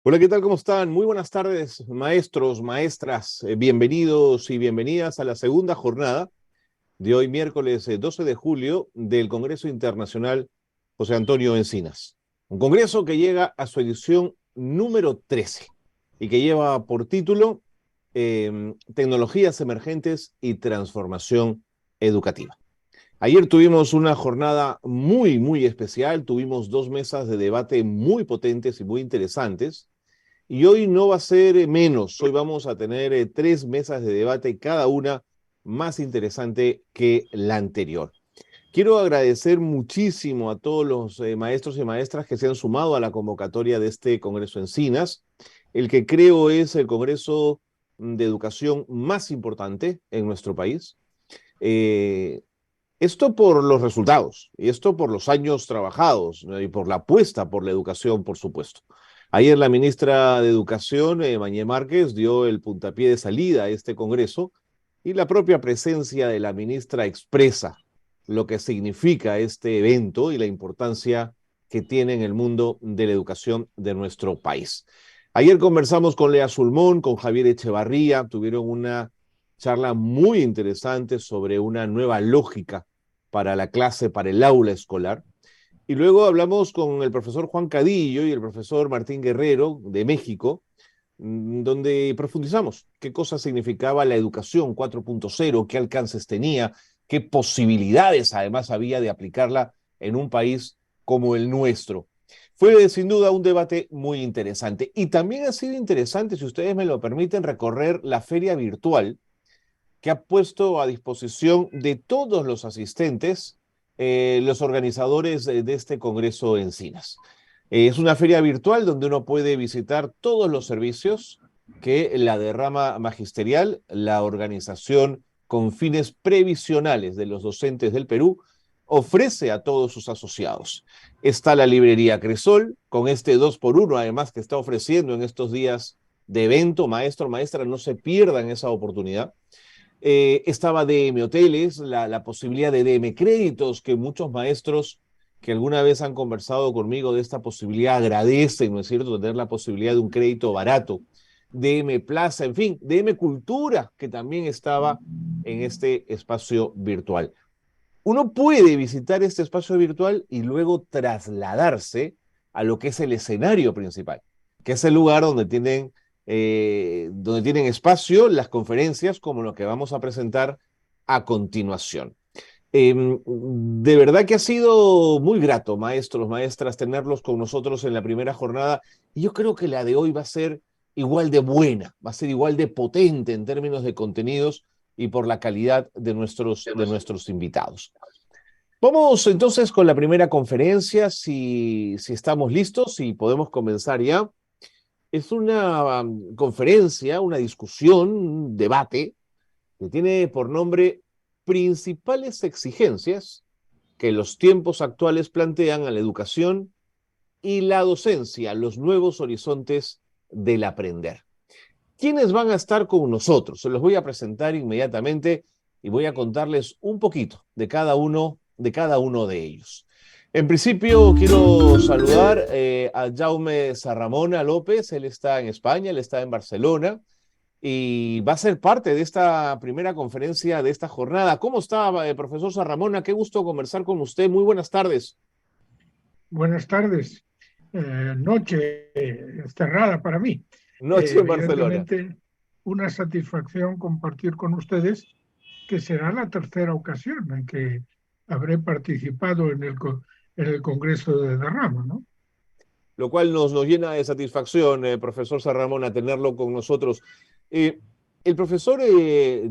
Hola, ¿qué tal? ¿Cómo están? Muy buenas tardes, maestros, maestras. Bienvenidos y bienvenidas a la segunda jornada de hoy, miércoles 12 de julio, del Congreso Internacional José Antonio Encinas. Un congreso que llega a su edición número 13 y que lleva por título Tecnologías emergentes y transformación educativa. Ayer tuvimos una jornada muy especial, tuvimos dos mesas de debate muy potentes y muy interesantes. Y hoy no va a ser menos, hoy vamos a tener tres mesas de debate, cada una más interesante que la anterior. Quiero agradecer muchísimo a todos los maestros y maestras que se han sumado a la convocatoria de este Congreso Encinas, el que creo es el Congreso de Educación más importante en nuestro país. Eh, Esto por los resultados, y esto por los años trabajados, ¿no? Y por la apuesta por la educación, por supuesto. Ayer la ministra de Educación, Mañé Márquez, dio el puntapié de salida a este Congreso y la propia presencia de la ministra expresa lo que significa este evento y la importancia que tiene en el mundo de la educación de nuestro país. Ayer conversamos con Lea Sulmón, con Javier Echevarría, tuvieron una charla muy interesante sobre una nueva lógica para la clase, para el aula escolar. Y luego hablamos con el profesor Juan Cadillo y el profesor Martín Guerrero de México, donde profundizamos qué cosa significaba la educación 4.0, qué alcances tenía, qué posibilidades además había de aplicarla en un país como el nuestro. Fue sin duda un debate muy interesante y también ha sido interesante, si ustedes me lo permiten, recorrer la feria virtual que ha puesto a disposición de todos los asistentes los organizadores de este Congreso Encinas. Es una feria virtual donde uno puede visitar todos los servicios que la derrama magisterial, la organización con fines previsionales de los docentes del Perú, ofrece a todos sus asociados. Está la librería Cresol, con este 2x1 además que está ofreciendo en estos días de evento. Maestro, maestra, no se pierdan esa oportunidad. Estaba DM Hoteles, la posibilidad de DM Créditos, que muchos maestros que alguna vez han conversado conmigo de esta posibilidad agradecen, ¿no es cierto?, tener la posibilidad de un crédito barato. DM Plaza, en fin, DM Cultura, que también estaba en este espacio virtual. Uno puede visitar este espacio virtual y luego trasladarse a lo que es el escenario principal, que es el lugar donde tienen espacio las conferencias como lo que vamos a presentar a continuación. De verdad que ha sido muy grato, maestros, maestras, tenerlos con nosotros en la primera jornada. Y yo creo que la de hoy va a ser igual de buena, va a ser igual de potente en términos de contenidos y por la calidad de nuestros invitados. Vamos entonces con la primera conferencia, si estamos listos, si podemos comenzar ya. Es una conferencia, una discusión, un debate que tiene por nombre Principales exigencias que los tiempos actuales plantean a la educación y la docencia, los nuevos horizontes del aprender. ¿Quiénes van a estar con nosotros? Se los voy a presentar inmediatamente y voy a contarles un poquito de cada uno de ellos. En principio, quiero saludar a Jaume Sarramona López. Él está en España, él está en Barcelona y va a ser parte de esta primera conferencia de esta jornada. ¿Cómo está, profesor Sarramona? Qué gusto conversar con usted. Muy buenas tardes. Buenas tardes. Noche cerrada para mí. Noche en Barcelona. Evidentemente, una satisfacción compartir con ustedes que será la tercera ocasión en que habré participado en el Congreso de Derrama, ¿no? Lo cual nos llena de satisfacción, profesor Sarramona, tenerlo con nosotros. Eh, el profesor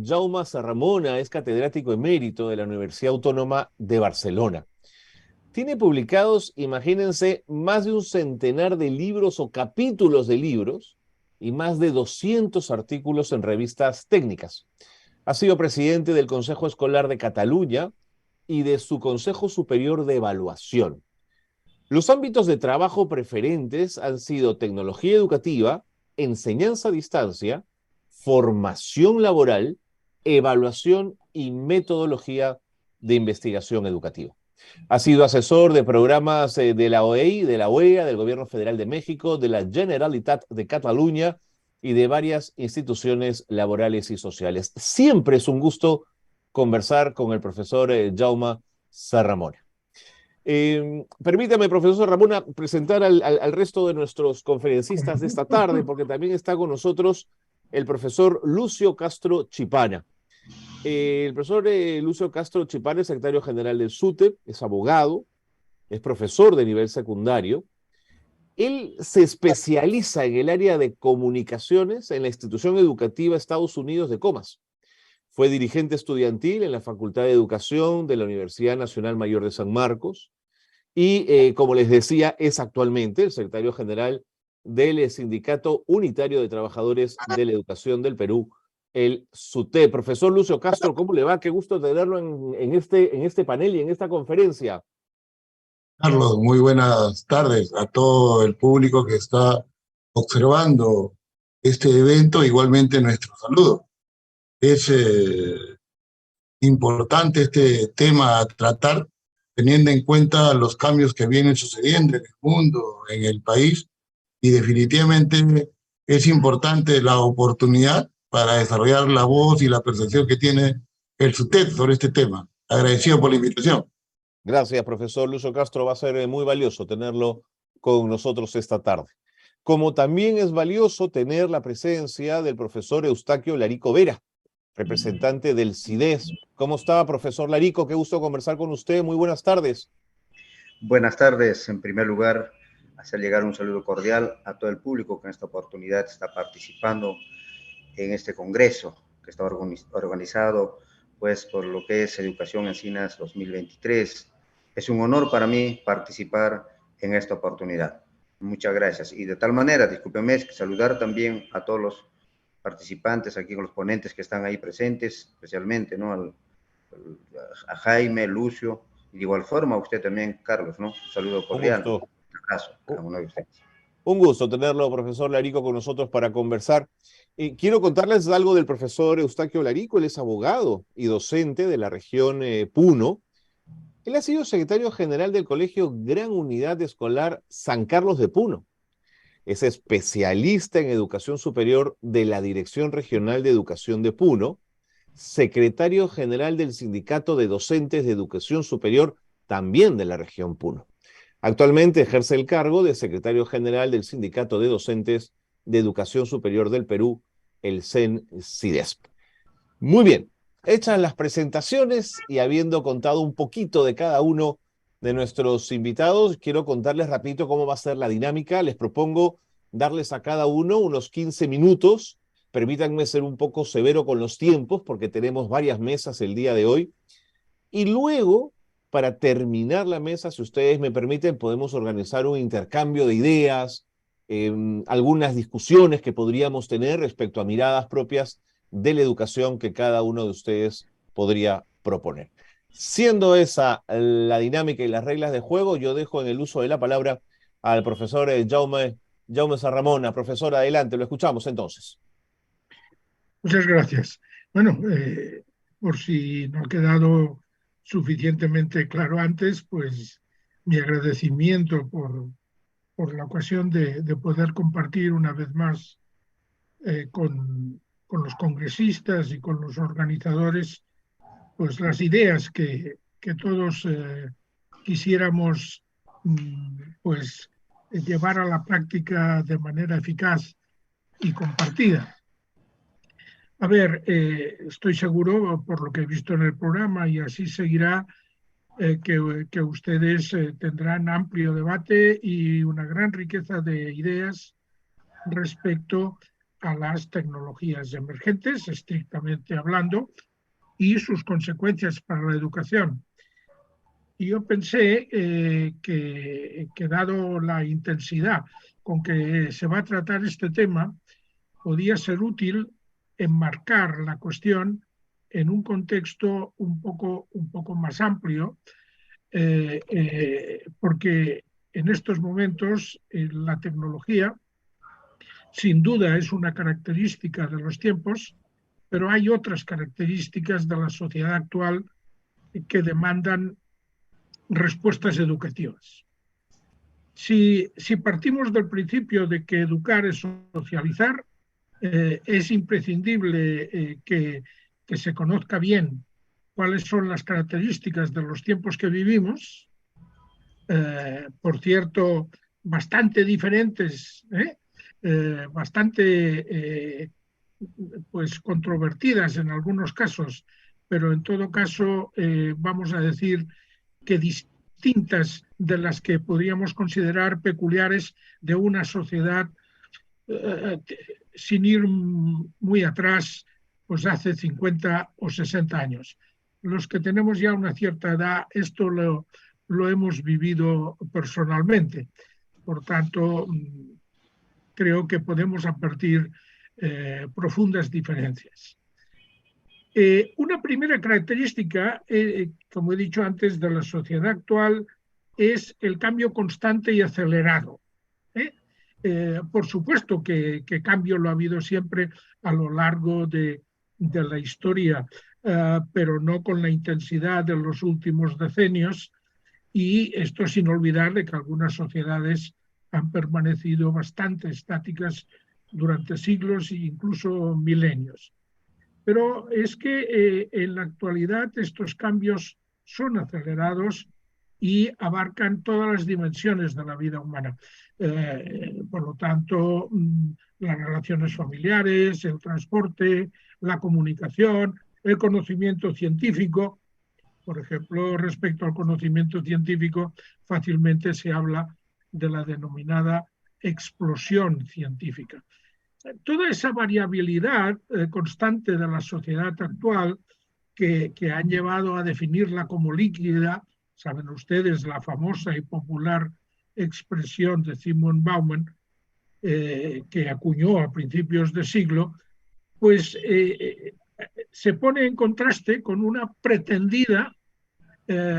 Jaume Sarramona es catedrático emérito de la Universidad Autónoma de Barcelona. Tiene publicados, imagínense, más de un centenar de libros o capítulos de libros y más de 200 artículos en revistas técnicas. Ha sido presidente del Consejo Escolar de Cataluña y de su Consejo Superior de Evaluación. Los ámbitos de trabajo preferentes han sido tecnología educativa, enseñanza a distancia, formación laboral, evaluación y metodología de investigación educativa. Ha sido asesor de programas de la OEI, de la OEA, del Gobierno Federal de México, de la Generalitat de Cataluña y de varias instituciones laborales y sociales. Siempre es un gusto conversar con el profesor Jaume Sarramona. Permítame, profesor Ramona, presentar al resto de nuestros conferencistas de esta tarde, porque también está con nosotros el profesor Lucio Castro Chipana. El profesor Lucio Castro Chipana es secretario general del SUTEP, es abogado, es profesor de nivel secundario. Él se especializa en el área de comunicaciones en la institución educativa Estados Unidos de Comas. Fue dirigente estudiantil en la Facultad de Educación de la Universidad Nacional Mayor de San Marcos y, como les decía, es actualmente el secretario general del Sindicato Unitario de Trabajadores de la Educación del Perú, el SUTEP. Profesor Lucio Castro, ¿cómo le va? Qué gusto tenerlo en este panel y en esta conferencia. Carlos, muy buenas tardes a todo el público que está observando este evento, igualmente nuestro saludo. Es importante este tema a tratar, teniendo en cuenta los cambios que vienen sucediendo en el mundo, en el país, y definitivamente es importante la oportunidad para desarrollar la voz y la percepción que tiene el SUTEP sobre este tema. Agradecido por la invitación. Gracias, profesor Lucio Castro. Va a ser muy valioso tenerlo con nosotros esta tarde. Como también es valioso tener la presencia del profesor Eustaquio Larico Vera, representante del CIDES. ¿Cómo está, profesor Larico? Qué gusto conversar con usted. Muy buenas tardes. Buenas tardes. En primer lugar, hacer llegar un saludo cordial a todo el público que en esta oportunidad está participando en este congreso que está organizado pues por lo que es Educación Encinas 2023. Es un honor para mí participar en esta oportunidad. Muchas gracias. Y de tal manera, discúlpenme, saludar también a todos los participantes, aquí con los ponentes que están ahí presentes, especialmente, ¿no? A Jaime, Lucio, y de igual forma a usted también, Carlos, ¿no? Un saludo cordial. Un gusto. Un abrazo a cada uno de ustedes. Un gusto tenerlo, profesor Larico, con nosotros para conversar. Quiero contarles algo del profesor Eustaquio Larico. Él es abogado y docente de la región Puno. Él ha sido secretario general del Colegio Gran Unidad Escolar San Carlos de Puno. Es especialista en educación superior de la Dirección Regional de Educación de Puno, secretario general del Sindicato de Docentes de Educación Superior, también de la región Puno. Actualmente ejerce el cargo de secretario general del Sindicato de Docentes de Educación Superior del Perú, el CEN-CIDESP. Muy bien, hechas las presentaciones y habiendo contado un poquito de cada uno de nuestros invitados, quiero contarles rapidito cómo va a ser la dinámica. Les propongo darles a cada uno unos 15 minutos. Permítanme ser un poco severo con los tiempos porque tenemos varias mesas el día de hoy. Y luego, para terminar la mesa, si ustedes me permiten, podemos organizar un intercambio de ideas, algunas discusiones que podríamos tener respecto a miradas propias de la educación que cada uno de ustedes podría proponer. Siendo esa la dinámica y las reglas de juego, yo dejo en el uso de la palabra al profesor Jaume Sarramona. Profesor, adelante, lo escuchamos entonces. Muchas gracias. Bueno, por si no ha quedado suficientemente claro antes, pues mi agradecimiento por la ocasión de poder compartir una vez más con los congresistas y con los organizadores pues las ideas que todos quisiéramos pues llevar a la práctica de manera eficaz y compartida. A ver, estoy seguro, por lo que he visto en el programa, y así seguirá, que ustedes tendrán amplio debate y una gran riqueza de ideas respecto a las tecnologías emergentes, estrictamente hablando, y sus consecuencias para la educación. Y yo pensé que dado la intensidad con que se va a tratar este tema, podía ser útil enmarcar la cuestión en un contexto un poco más amplio, porque en estos momentos la tecnología sin duda es una característica de los tiempos, pero hay otras características de la sociedad actual que demandan respuestas educativas. Si partimos del principio de que educar es socializar, es imprescindible que se conozca bien cuáles son las características de los tiempos que vivimos, por cierto, bastante diferentes, bastante pues controvertidas en algunos casos, pero en todo caso vamos a decir que distintas de las que podríamos considerar peculiares de una sociedad sin ir muy atrás, pues hace 50 o 60 años. Los que tenemos ya una cierta edad, esto lo hemos vivido personalmente. Por tanto, creo que podemos advertir profundas diferencias. Una primera característica, como he dicho antes, de la sociedad actual es el cambio constante y acelerado. Por supuesto que cambio lo ha habido siempre a lo largo de la historia, pero no con la intensidad de los últimos decenios, y esto sin olvidar de que algunas sociedades han permanecido bastante estáticas durante siglos e incluso milenios. Pero es que en la actualidad estos cambios son acelerados y abarcan todas las dimensiones de la vida humana. Por lo tanto, las relaciones familiares, el transporte, la comunicación, el conocimiento científico. Por ejemplo, respecto al conocimiento científico, fácilmente se habla de la denominada explosión científica. Toda esa variabilidad constante de la sociedad actual que han llevado a definirla como líquida, saben ustedes la famosa y popular expresión de Zygmunt Bauman, que acuñó a principios de siglo, pues se pone en contraste con una pretendida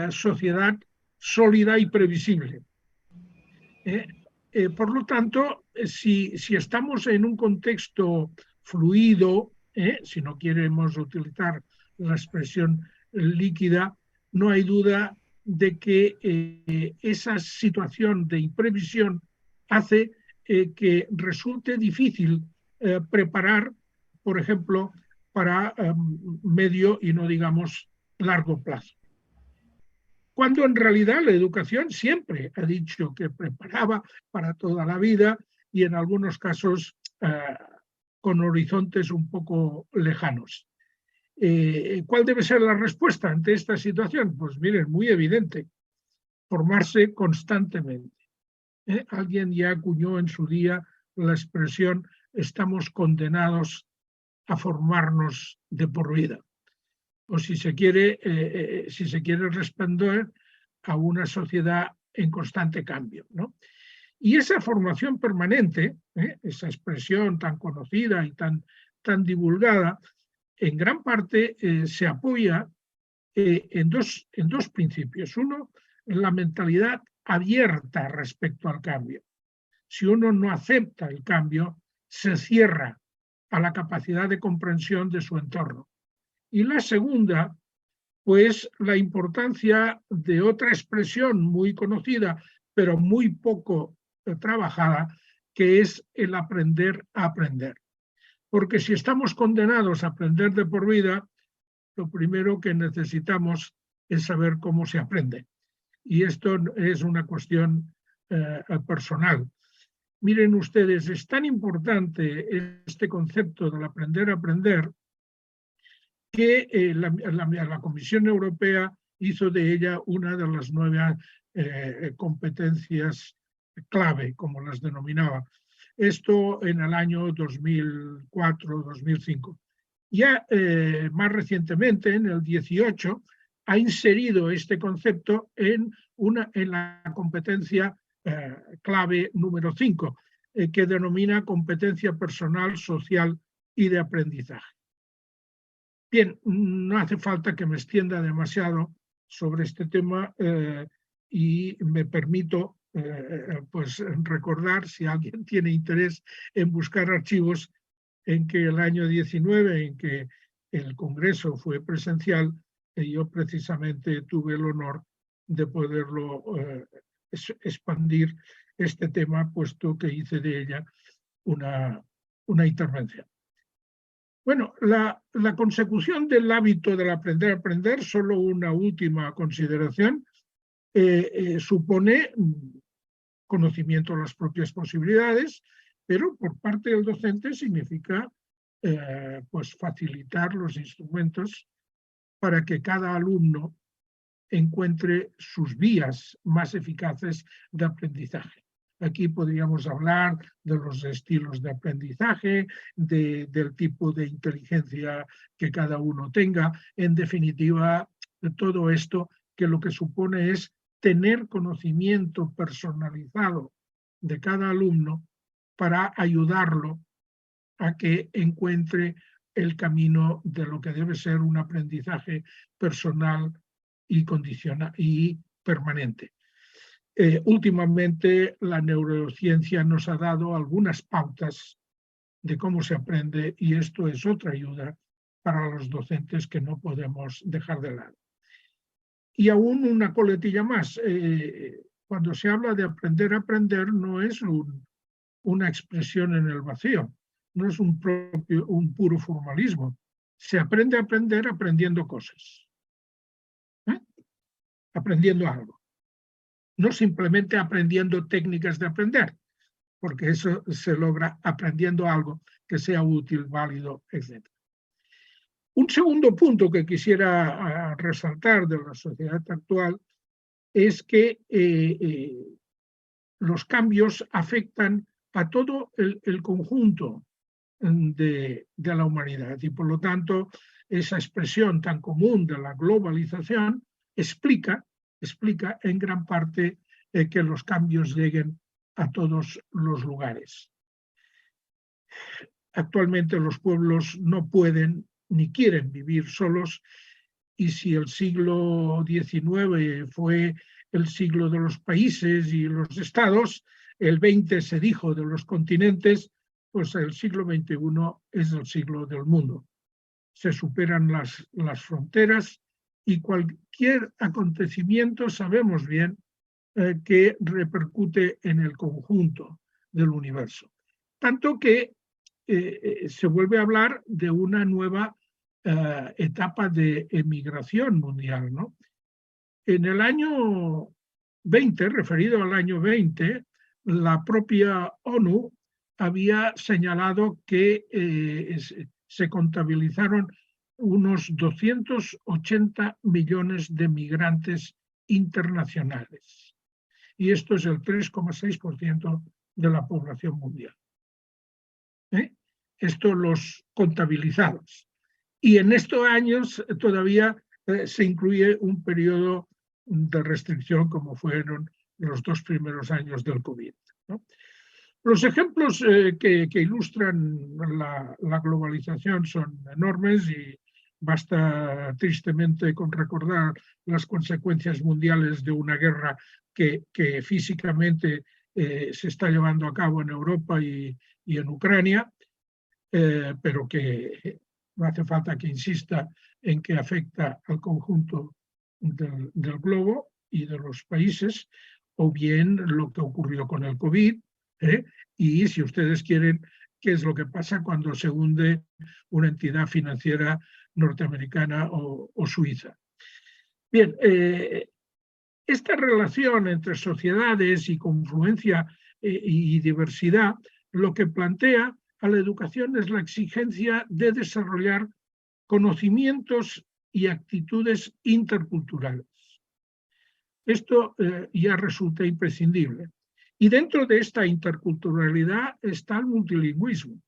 sociedad sólida y previsible. Por lo tanto, si estamos en un contexto fluido, si no queremos utilizar la expresión líquida, no hay duda de que esa situación de imprevisión hace que resulte difícil preparar, por ejemplo, para medio y no digamos largo plazo. Cuando en realidad la educación siempre ha dicho que preparaba para toda la vida y en algunos casos con horizontes un poco lejanos. ¿Cuál debe ser la respuesta ante esta situación? Pues miren, muy evidente, formarse constantemente. Alguien ya acuñó en su día la expresión estamos condenados a formarnos de por vida. O si se quiere responder a una sociedad en constante cambio, ¿no? Y esa formación permanente, esa expresión tan conocida y tan divulgada, en gran parte se apoya en dos principios. Uno, la mentalidad abierta respecto al cambio. Si uno no acepta el cambio, se cierra a la capacidad de comprensión de su entorno. Y la segunda, pues la importancia de otra expresión muy conocida, pero muy poco trabajada, que es el aprender a aprender. Porque si estamos condenados a aprender de por vida, lo primero que necesitamos es saber cómo se aprende. Y esto es una cuestión personal. Miren ustedes, es tan importante este concepto del aprender a aprender que la Comisión Europea hizo de ella una de las 9 competencias clave, como las denominaba. Esto en el año 2004-2005. Ya más recientemente, en el 18, ha inserido este concepto en la competencia clave número 5, que denomina competencia personal, social y de aprendizaje. Bien, no hace falta que me extienda demasiado sobre este tema y me permito pues recordar, si alguien tiene interés en buscar archivos, en que el año 19, en que el Congreso fue presencial, yo precisamente tuve el honor de poderlo expandir este tema, puesto que hice de ella una intervención. Bueno, la consecución del hábito del aprender a aprender, solo una última consideración, supone conocimiento de las propias posibilidades, pero por parte del docente significa pues facilitar los instrumentos para que cada alumno encuentre sus vías más eficaces de aprendizaje. Aquí podríamos hablar de los estilos de aprendizaje, del tipo de inteligencia que cada uno tenga. En definitiva, de todo esto que lo que supone es tener conocimiento personalizado de cada alumno para ayudarlo a que encuentre el camino de lo que debe ser un aprendizaje personal y condicional y permanente. Últimamente la neurociencia nos ha dado algunas pautas de cómo se aprende y esto es otra ayuda para los docentes que no podemos dejar de lado. Y aún una coletilla más. Cuando se habla de aprender a aprender no es una expresión en el vacío, no es un puro formalismo. Se aprende a aprender aprendiendo cosas. Aprendiendo algo. No simplemente aprendiendo técnicas de aprender, porque eso se logra aprendiendo algo que sea útil, válido, etc. Un segundo punto que quisiera resaltar de la sociedad actual es que los cambios afectan a todo el conjunto de la humanidad y por lo tanto esa expresión tan común de la globalización explica en gran parte que los cambios lleguen a todos los lugares. Actualmente los pueblos no pueden ni quieren vivir solos y si el siglo XIX fue el siglo de los países y los estados, el XX se dijo de los continentes, pues el siglo XXI es el siglo del mundo. Se superan las fronteras y cualquier acontecimiento sabemos bien que repercute en el conjunto del universo. Tanto que se vuelve a hablar de una nueva etapa de emigración mundial, ¿no? En el año 20, referido al año 20, la propia ONU había señalado que se contabilizaron unos 280 millones de migrantes internacionales. Y esto es el 3,6% de la población mundial. Esto los contabilizados. Y en estos años todavía se incluye un periodo de restricción como fueron los 2 primeros años del COVID, ¿no? Los ejemplos que ilustran la globalización son enormes y basta tristemente con recordar las consecuencias mundiales de una guerra que físicamente se está llevando a cabo en Europa y en Ucrania, pero que no hace falta que insista en que afecta al conjunto del globo y de los países, o bien lo que ocurrió con el COVID, y si ustedes quieren, qué es lo que pasa cuando se hunde una entidad financiera norteamericana o suiza. Bien, esta relación entre sociedades y confluencia y diversidad, lo que plantea a la educación es la exigencia de desarrollar conocimientos y actitudes interculturales. Esto ya resulta imprescindible. Y dentro de esta interculturalidad está el multilingüismo.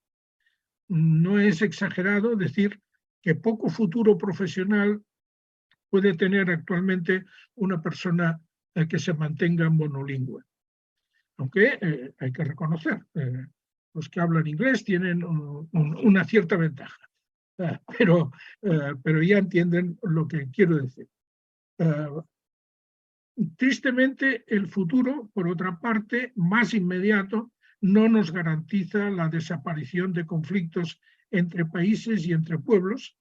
No es exagerado decir que poco futuro profesional puede tener actualmente una persona que se mantenga monolingüe. Aunque hay que reconocer, los que hablan inglés tienen una cierta ventaja, pero ya entienden lo que quiero decir. Tristemente, el futuro, por otra parte, más inmediato, no nos garantiza la desaparición de conflictos entre países y entre pueblos.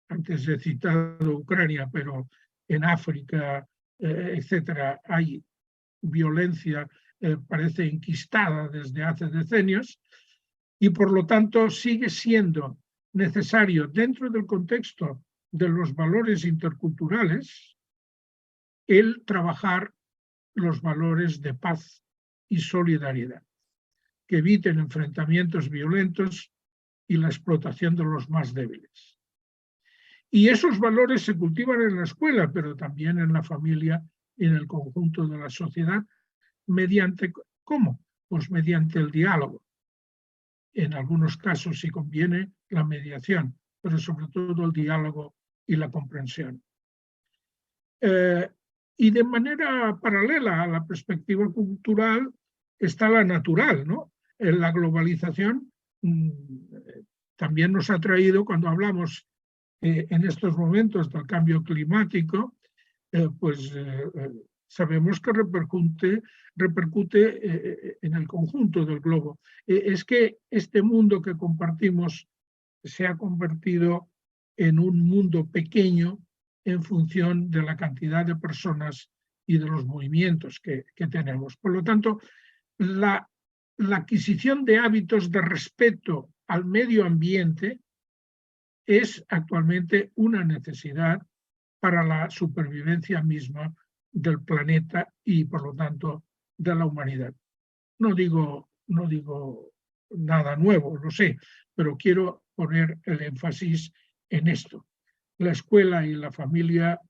Antes he citado Ucrania, pero en África etcétera, hay violencia, parece enquistada desde hace decenios, y por lo tanto sigue siendo necesario, dentro del contexto de los valores interculturales, el trabajar los valores de paz y solidaridad, que eviten enfrentamientos violentos y la explotación de los más débiles. Y esos valores se cultivan en la escuela, pero también en la familia y en el conjunto de la sociedad, mediante, ¿cómo? Pues mediante el diálogo. En algunos casos, si conviene, la mediación, pero sobre todo el diálogo y la comprensión. Y de manera paralela a la perspectiva cultural está la natural, ¿no? La globalización también nos ha traído, cuando hablamos en estos momentos del cambio climático, sabemos que repercute en el conjunto del globo. Es que este mundo que compartimos se ha convertido en un mundo pequeño en función de la cantidad de personas y de los movimientos que tenemos. Por lo tanto, la adquisición de hábitos de respeto al medio ambiente es actualmente una necesidad para la supervivencia misma del planeta y, por lo tanto, de la humanidad. No digo nada nuevo, lo sé, pero quiero poner el énfasis en esto. La escuela y la familia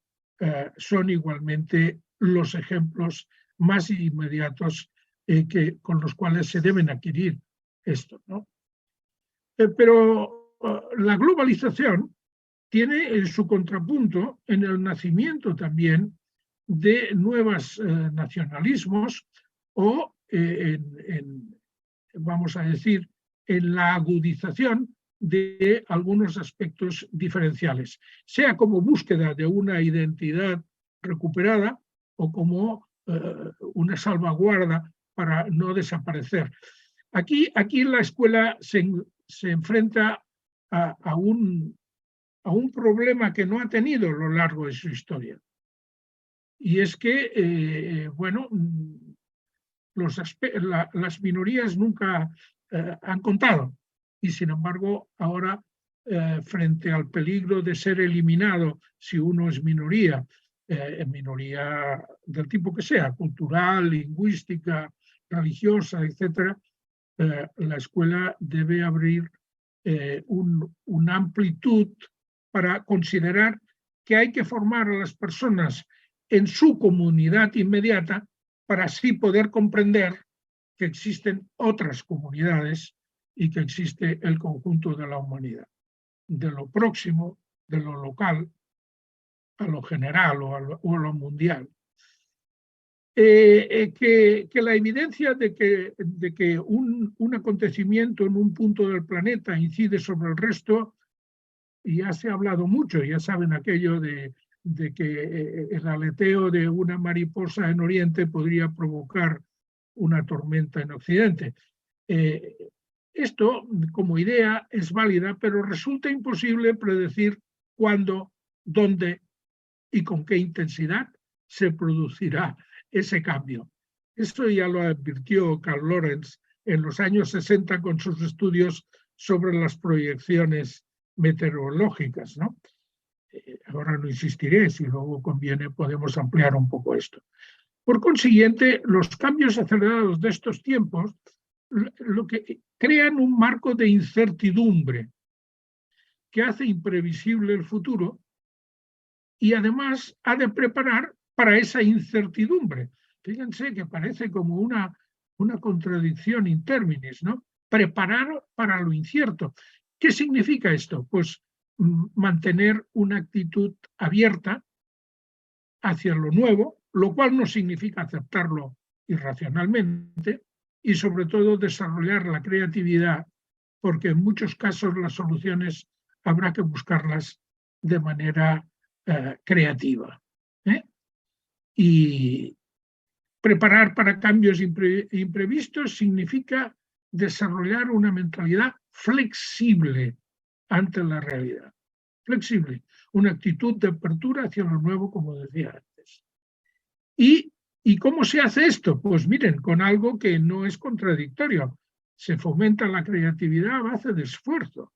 son igualmente los ejemplos más inmediatos con los cuales se deben adquirir esto, ¿no? Pero la globalización tiene su contrapunto en el nacimiento también de nuevos nacionalismos o, vamos a decir, en la agudización de algunos aspectos diferenciales, sea como búsqueda de una identidad recuperada o como una salvaguarda para no desaparecer. Aquí la escuela se enfrenta a un problema que no ha tenido a lo largo de su historia. Y es que, las minorías nunca han contado. Y sin embargo, ahora, frente al peligro de ser eliminado si uno es minoría del tipo que sea, cultural, lingüística, religiosa, etc., la escuela debe abrir una amplitud para considerar que hay que formar a las personas en su comunidad inmediata para así poder comprender que existen otras comunidades y que existe el conjunto de la humanidad, de lo próximo, de lo local, a lo general o a lo mundial. Que la evidencia de que un acontecimiento en un punto del planeta incide sobre el resto, ya se ha hablado mucho, ya saben aquello de que el aleteo de una mariposa en Oriente podría provocar una tormenta en Occidente. Esto, como idea, es válida, pero resulta imposible predecir cuándo, dónde y con qué intensidad se producirá ese cambio. Esto ya lo advirtió Carl Lorenz en los años 60 con sus estudios sobre las proyecciones meteorológicas, ¿no? Ahora no insistiré, si luego conviene podemos ampliar un poco esto. Por consiguiente, los cambios acelerados de estos tiempos lo que crean un marco de incertidumbre que hace imprevisible el futuro y además ha de preparar para esa incertidumbre. Fíjense que parece como una contradicción in terminis, ¿no? Preparar para lo incierto. ¿Qué significa esto? Pues mantener una actitud abierta hacia lo nuevo, lo cual no significa aceptarlo irracionalmente, y sobre todo desarrollar la creatividad, porque en muchos casos las soluciones habrá que buscarlas de manera creativa. Y preparar para cambios imprevistos significa desarrollar una mentalidad flexible ante la realidad. Flexible, una actitud de apertura hacia lo nuevo, como decía antes. ¿Y cómo se hace esto? Pues miren, con algo que no es contradictorio. Se fomenta la creatividad a base de esfuerzo.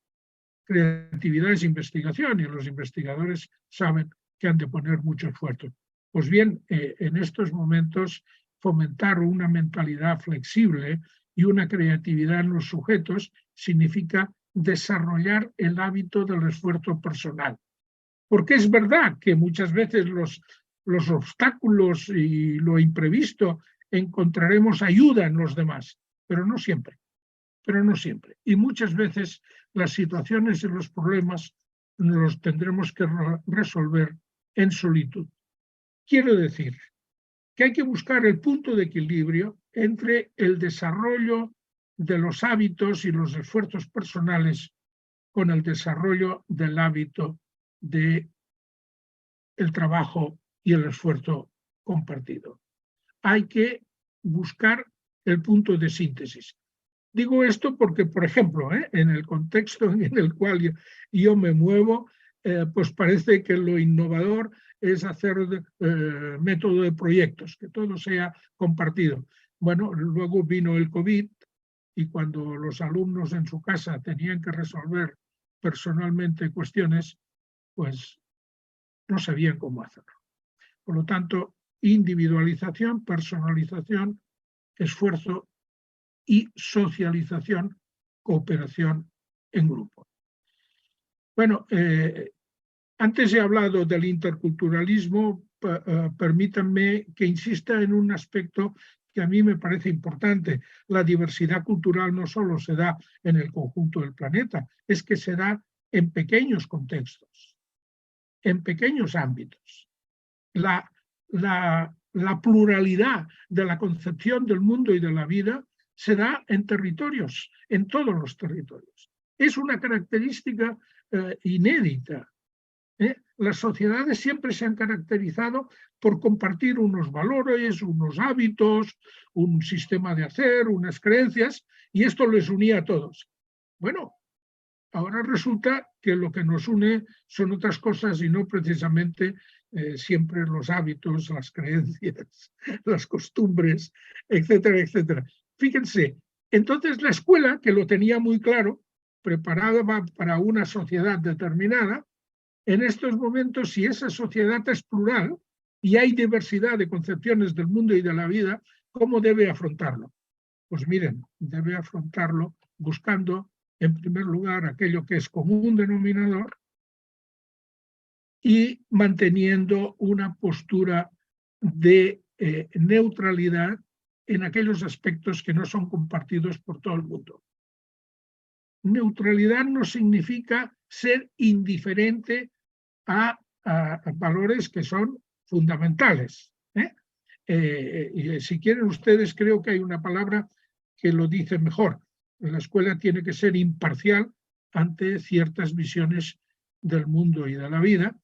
Creatividad es investigación y los investigadores saben que han de poner mucho esfuerzo. Pues bien, en estos momentos fomentar una mentalidad flexible y una creatividad en los sujetos significa desarrollar el hábito del esfuerzo personal. Porque es verdad que muchas veces los obstáculos y lo imprevisto encontraremos ayuda en los demás, pero no siempre. Y muchas veces las situaciones y los problemas los tendremos que resolver en solitud. Quiero decir que hay que buscar el punto de equilibrio entre el desarrollo de los hábitos y los esfuerzos personales con el desarrollo del hábito del trabajo y el esfuerzo compartido. Hay que buscar el punto de síntesis. Digo esto porque, por ejemplo, en el contexto en el cual yo me muevo, pues parece que lo innovador es hacer método de proyectos, que todo sea compartido. Bueno, luego vino el COVID y cuando los alumnos en su casa tenían que resolver personalmente cuestiones, pues no sabían cómo hacerlo. Por lo tanto, individualización, personalización, esfuerzo y socialización, cooperación en grupo. Bueno, antes he hablado del interculturalismo, permítanme que insista en un aspecto que a mí me parece importante. La diversidad cultural no solo se da en el conjunto del planeta, es que se da en pequeños contextos, en pequeños ámbitos. La pluralidad de la concepción del mundo y de la vida se da en territorios, en todos los territorios. Es una característica inédita. Las sociedades siempre se han caracterizado por compartir unos valores, unos hábitos, un sistema de hacer, unas creencias, y esto les unía a todos. Bueno, ahora resulta que lo que nos une son otras cosas y no precisamente siempre los hábitos, las creencias, las costumbres, etcétera, etcétera. Fíjense, entonces la escuela, que lo tenía muy claro, preparada para una sociedad determinada, en estos momentos, si esa sociedad es plural y hay diversidad de concepciones del mundo y de la vida, ¿cómo debe afrontarlo? Pues miren, debe afrontarlo buscando, en primer lugar, aquello que es común denominador y manteniendo una postura de neutralidad en aquellos aspectos que no son compartidos por todo el mundo. Neutralidad no significa ser indiferente a valores que son fundamentales. Y si quieren ustedes, creo que hay una palabra que lo dice mejor. La escuela tiene que ser imparcial ante ciertas visiones del mundo y de la vida,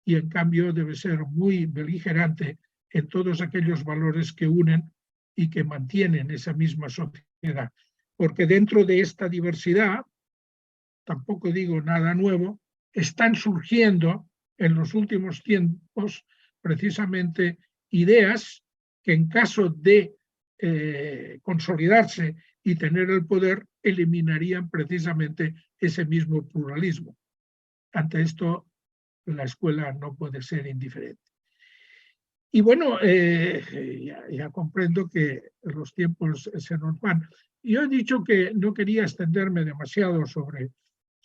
y en cambio debe ser muy beligerante en todos aquellos valores que unen y que mantienen esa misma sociedad. Porque dentro de esta diversidad, tampoco digo nada nuevo, están surgiendo en los últimos tiempos precisamente ideas que en caso de consolidarse y tener el poder, eliminarían precisamente ese mismo pluralismo. Ante esto, la escuela no puede ser indiferente. Y bueno, ya comprendo que los tiempos se nos van. Yo he dicho que no quería extenderme demasiado sobre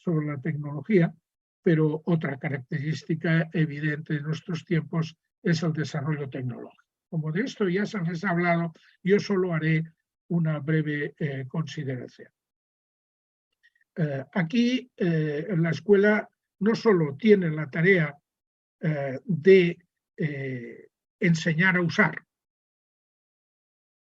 la tecnología, pero otra característica evidente de nuestros tiempos es el desarrollo tecnológico. Como de esto ya se les ha hablado, yo solo haré una breve consideración. Aquí la escuela no solo tiene la tarea de enseñar a usar,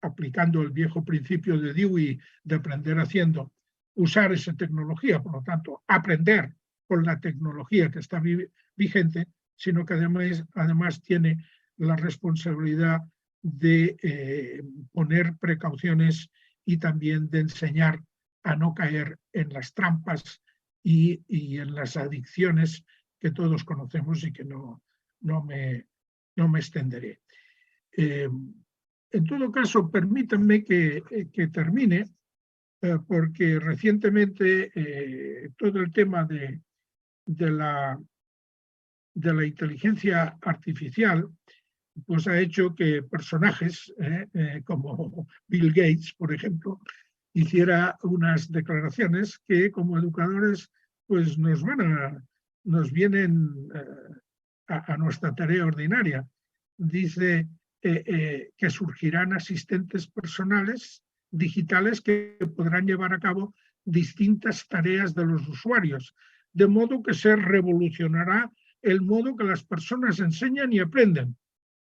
aplicando el viejo principio de Dewey de aprender haciendo, usar esa tecnología, por lo tanto, aprender con la tecnología que está vigente, sino que además tiene la responsabilidad de poner precauciones y también de enseñar a no caer en las trampas y en las adicciones que todos conocemos y que no me extenderé. En todo caso, permítanme que termine, porque recientemente todo el tema de la inteligencia artificial pues ha hecho que personajes como Bill Gates, por ejemplo, hiciera unas declaraciones que como educadores pues nos vienen a nuestra tarea ordinaria. Dice que surgirán asistentes personales digitales que podrán llevar a cabo distintas tareas de los usuarios, de modo que se revolucionará el modo que las personas enseñan y aprenden,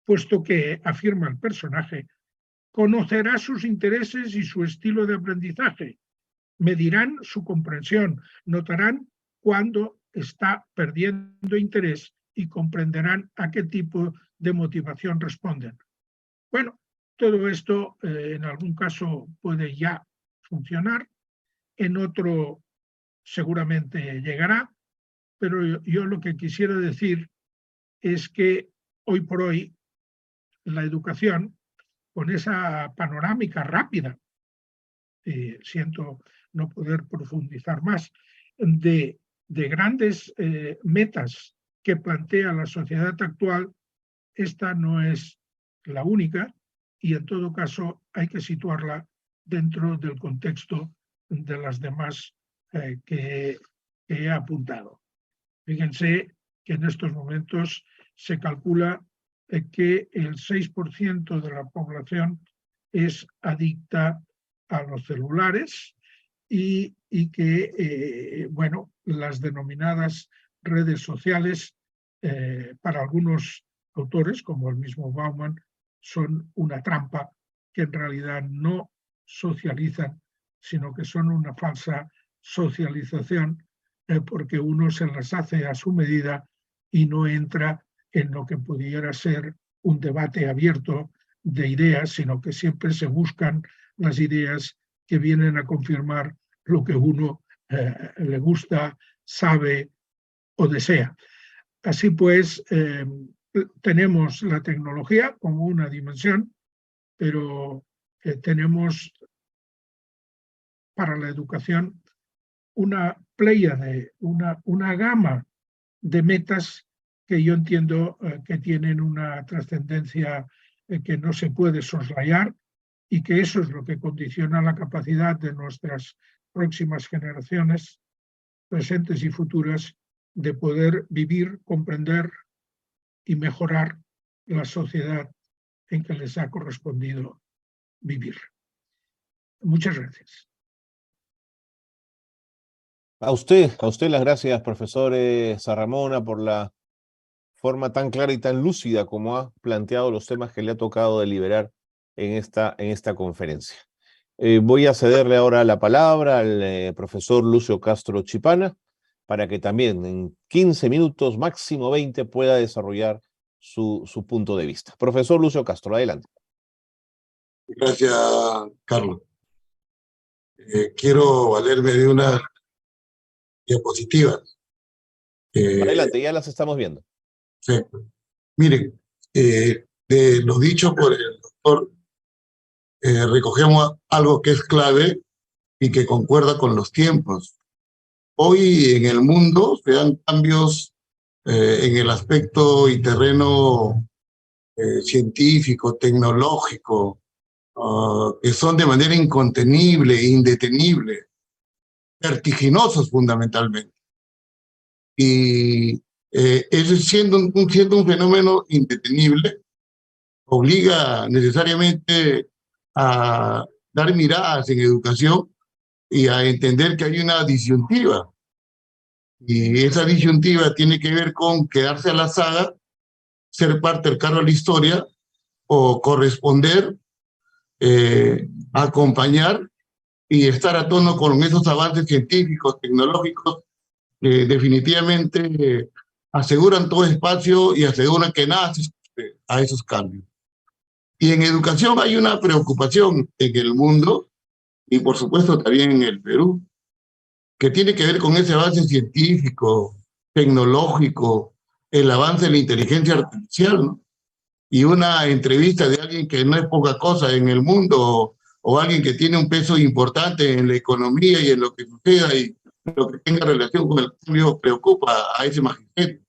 puesto que, afirma el personaje, conocerá sus intereses y su estilo de aprendizaje, medirán su comprensión, notarán cuándo está perdiendo interés y comprenderán a qué tipo de motivación responden. Bueno, todo esto en algún caso puede ya funcionar, en otro seguramente llegará, pero yo lo que quisiera decir es que hoy por hoy la educación, con esa panorámica rápida, siento no poder profundizar más, de grandes metas que plantea la sociedad actual, esta no es la única y en todo caso hay que situarla dentro del contexto de las demás que he apuntado. Fíjense que en estos momentos se calcula que el 6% de la población es adicta a los celulares y que, bueno, las denominadas redes sociales, para algunos autores, como el mismo Bauman, son una trampa que en realidad no socializan, sino que son una falsa socialización, porque uno se las hace a su medida y no entra en lo que pudiera ser un debate abierto de ideas, sino que siempre se buscan las ideas que vienen a confirmar lo que uno le gusta, sabe o desea. Así pues, tenemos la tecnología como una dimensión, pero tenemos para la educación una pléyade, una gama de metas que yo entiendo que tienen una trascendencia que no se puede soslayar y que eso es lo que condiciona la capacidad de nuestras próximas generaciones, presentes y futuras, de poder vivir, comprender y mejorar la sociedad en que les ha correspondido vivir. Muchas gracias. A usted las gracias, profesor Sarramona, por la forma tan clara y tan lúcida como ha planteado los temas que le ha tocado deliberar en esta conferencia. Voy a cederle ahora la palabra al profesor Lucio Castro Chipana para que también en 15 minutos, máximo 20, pueda desarrollar su punto de vista. Profesor Lucio Castro, adelante. Gracias, Carlos. Quiero valerme de una diapositiva. Adelante, ya las estamos viendo. Perfecto. Miren, de lo dicho por el doctor, recogemos algo que es clave y que concuerda con los tiempos. Hoy en el mundo se dan cambios en el aspecto y terreno científico, tecnológico, que son de manera incontenible, indetenible, vertiginosos fundamentalmente. Y eso siendo un fenómeno indetenible, obliga necesariamente a dar miradas en educación y a entender que hay una disyuntiva. Y esa disyuntiva tiene que ver con quedarse a la saga, ser parte del carro de la historia, o corresponder, acompañar y estar a tono con esos avances científicos, tecnológicos, que definitivamente aseguran todo espacio y aseguran que nada se escape a esos cambios. Y en educación hay una preocupación en el mundo, y por supuesto también en el Perú, que tiene que ver con ese avance científico, tecnológico, el avance de la inteligencia artificial, ¿no? y una entrevista de alguien que no es poca cosa en el mundo, o alguien que tiene un peso importante en la economía y en lo que suceda y lo que tenga relación con el cambio, preocupa a ese magisterio.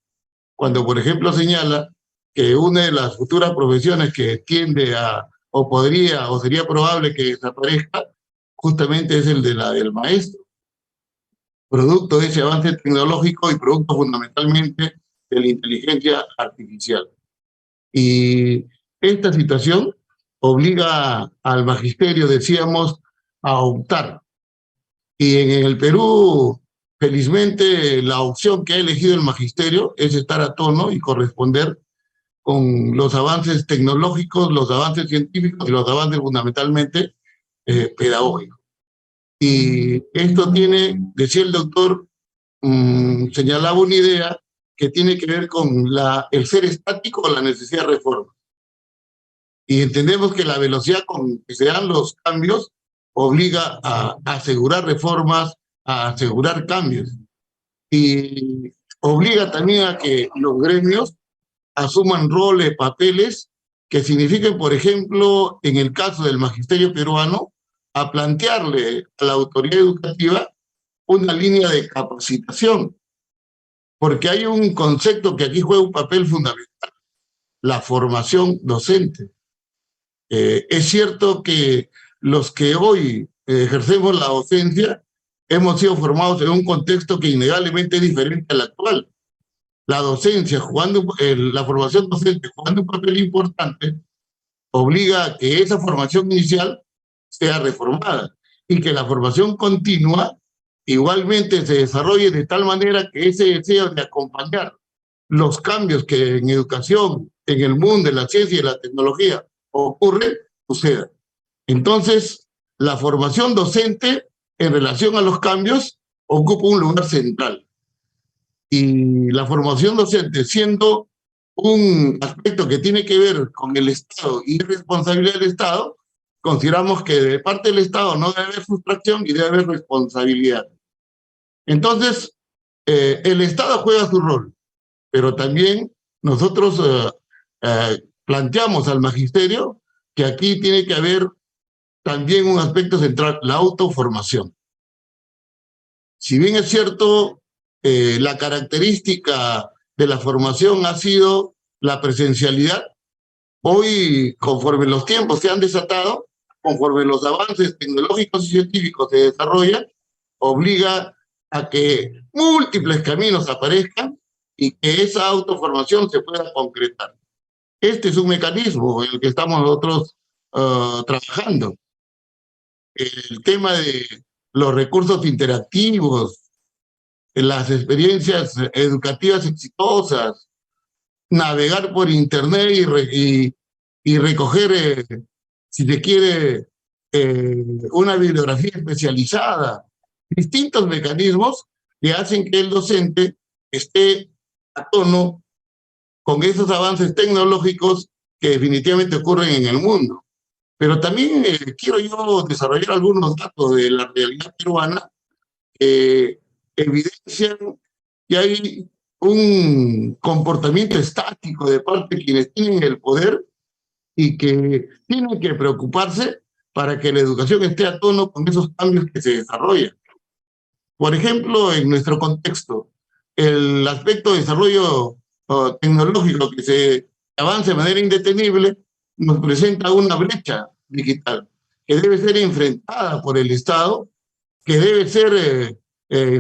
Cuando, por ejemplo, señala que una de las futuras profesiones que tiende a, o podría, o sería probable que desaparezca, justamente es el de la del maestro, producto de ese avance tecnológico y producto fundamentalmente de la inteligencia artificial. Y esta situación obliga al magisterio, decíamos, a optar. Y en el Perú, felizmente, la opción que ha elegido el magisterio es estar a tono y corresponder con los avances tecnológicos, los avances científicos y los avances fundamentalmente pedagógicos. Y esto tiene, decía el doctor, señalaba una idea que tiene que ver con el ser estático o la necesidad de reforma. Y entendemos que la velocidad con que se dan los cambios obliga a asegurar reformas, a asegurar cambios. Y obliga también a que los gremios asuman roles, papeles que signifiquen, por ejemplo, en el caso del magisterio peruano, a plantearle a la autoridad educativa una línea de capacitación. Porque hay un concepto que aquí juega un papel fundamental, la formación docente. Es cierto que los que hoy ejercemos la docencia hemos sido formados en un contexto que innegablemente es diferente al actual. La docencia, la formación docente jugando un papel importante, obliga a que esa formación inicial sea reformada y que la formación continua igualmente se desarrolle de tal manera que ese deseo de acompañar los cambios que en educación, en el mundo, en la ciencia y en la tecnología ocurren, suceda. Entonces, la formación docente en relación a los cambios ocupa un lugar central. Y la formación docente, siendo un aspecto que tiene que ver con el Estado y responsabilidad del Estado, consideramos que de parte del Estado no debe haber sustracción y debe haber responsabilidad. Entonces, el Estado juega su rol, pero también nosotros planteamos al magisterio que aquí tiene que haber también un aspecto central, la autoformación. Si bien es cierto, la característica de la formación ha sido la presencialidad, hoy, conforme los tiempos se han desatado, conforme los avances tecnológicos y científicos se desarrollan, obliga a que múltiples caminos aparezcan y que esa autoformación se pueda concretar. Este es un mecanismo en el que estamos nosotros trabajando. El tema de los recursos interactivos, las experiencias educativas exitosas, navegar por internet y recoger, si se quiere, una bibliografía especializada, distintos mecanismos que hacen que el docente esté a tono con esos avances tecnológicos que definitivamente ocurren en el mundo. Pero también quiero yo desarrollar algunos datos de la realidad peruana que evidencian que hay un comportamiento estático de parte de quienes tienen el poder y que tienen que preocuparse para que la educación esté a tono con esos cambios que se desarrollan. Por ejemplo, en nuestro contexto, el aspecto de desarrollo tecnológico que se avanza de manera indetenible nos presenta una brecha digital que debe ser enfrentada por el Estado, que debe ser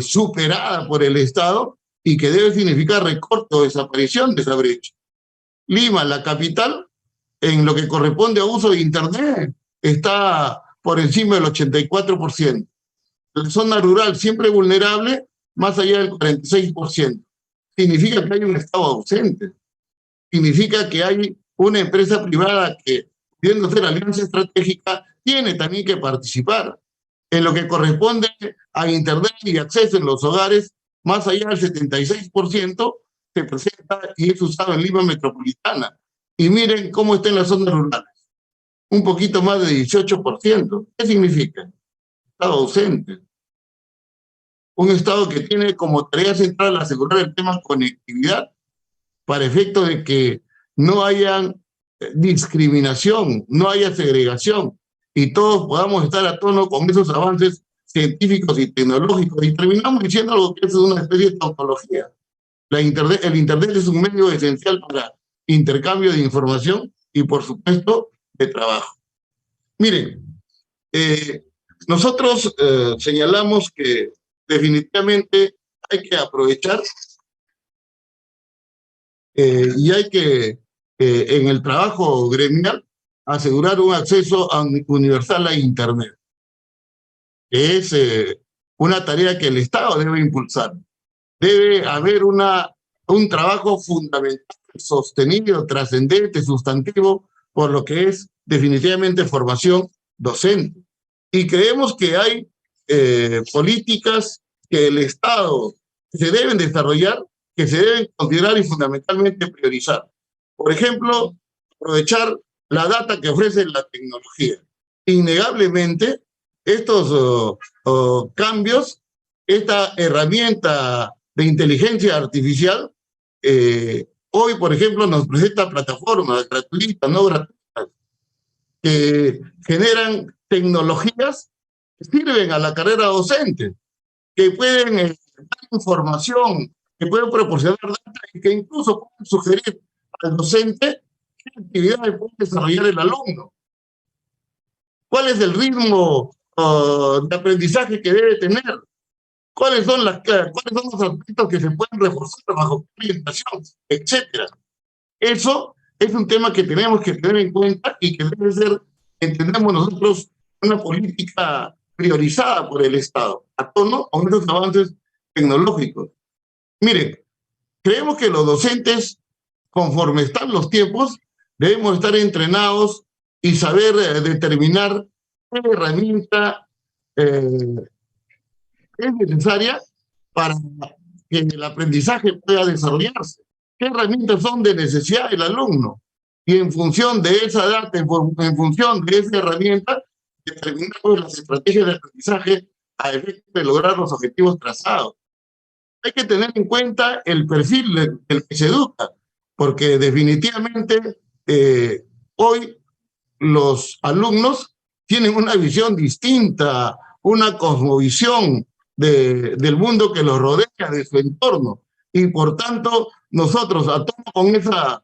superada por el Estado y que debe significar recorte o desaparición de esa brecha. Lima, la capital, en lo que corresponde a uso de Internet, está por encima del 84%. La zona rural, siempre vulnerable, más allá del 46%. Significa que hay un Estado ausente. Significa que hay una empresa privada que, pudiendo ser alianza estratégica, tiene también que participar. En lo que corresponde a Internet y acceso en los hogares, más allá del 76%, se presenta y es usado en Lima metropolitana. Y miren cómo está en las zonas rurales. Un poquito más de 18%. ¿Qué significa? Estado ausente. Un Estado que tiene como tarea central asegurar el tema conectividad para efecto de que no hayan discriminación, no haya segregación y todos podamos estar a tono con esos avances científicos y tecnológicos. Y terminamos diciendo algo que es una especie de tautología. El Internet es un medio esencial para intercambio de información y, por supuesto, de trabajo. Miren, nosotros señalamos que definitivamente hay que aprovechar y hay que, en el trabajo gremial, asegurar un acceso universal a Internet. Es una tarea que el Estado debe impulsar. Debe haber un trabajo fundamental, sostenido, trascendente, sustantivo, por lo que es definitivamente formación docente. Y creemos que hay políticas que el Estado se deben desarrollar, que se deben considerar y fundamentalmente priorizar. Por ejemplo, aprovechar la data que ofrece la tecnología. Innegablemente, estos cambios, esta herramienta de inteligencia artificial, hoy, por ejemplo, nos presenta plataformas gratuitas, no gratuitas, que generan tecnologías que sirven a la carrera docente, que pueden dar información, que pueden proporcionar data y que incluso pueden sugerir al docente qué actividades puede desarrollar el alumno. ¿Cuál es el ritmo de aprendizaje que debe tener? ¿Cuáles son los aspectos que se pueden reforzar bajo qué orientación, etcétera? Eso es un tema que tenemos que tener en cuenta y que debe ser, entendemos nosotros, una política priorizada por el Estado, a tono con estos avances tecnológicos. Miren, creemos que los docentes, conforme están los tiempos, debemos estar entrenados y saber determinar qué herramienta es necesaria para que el aprendizaje pueda desarrollarse. ¿Qué herramientas son de necesidad del alumno? Y en función de esa data, en función de esa herramienta, determinamos las estrategias de aprendizaje a efecto de lograr los objetivos trazados. Hay que tener en cuenta el perfil del que se educa, porque definitivamente hoy los alumnos tienen una visión distinta, una cosmovisión del mundo que los rodea, de su entorno. Y por tanto, nosotros, a tono con esa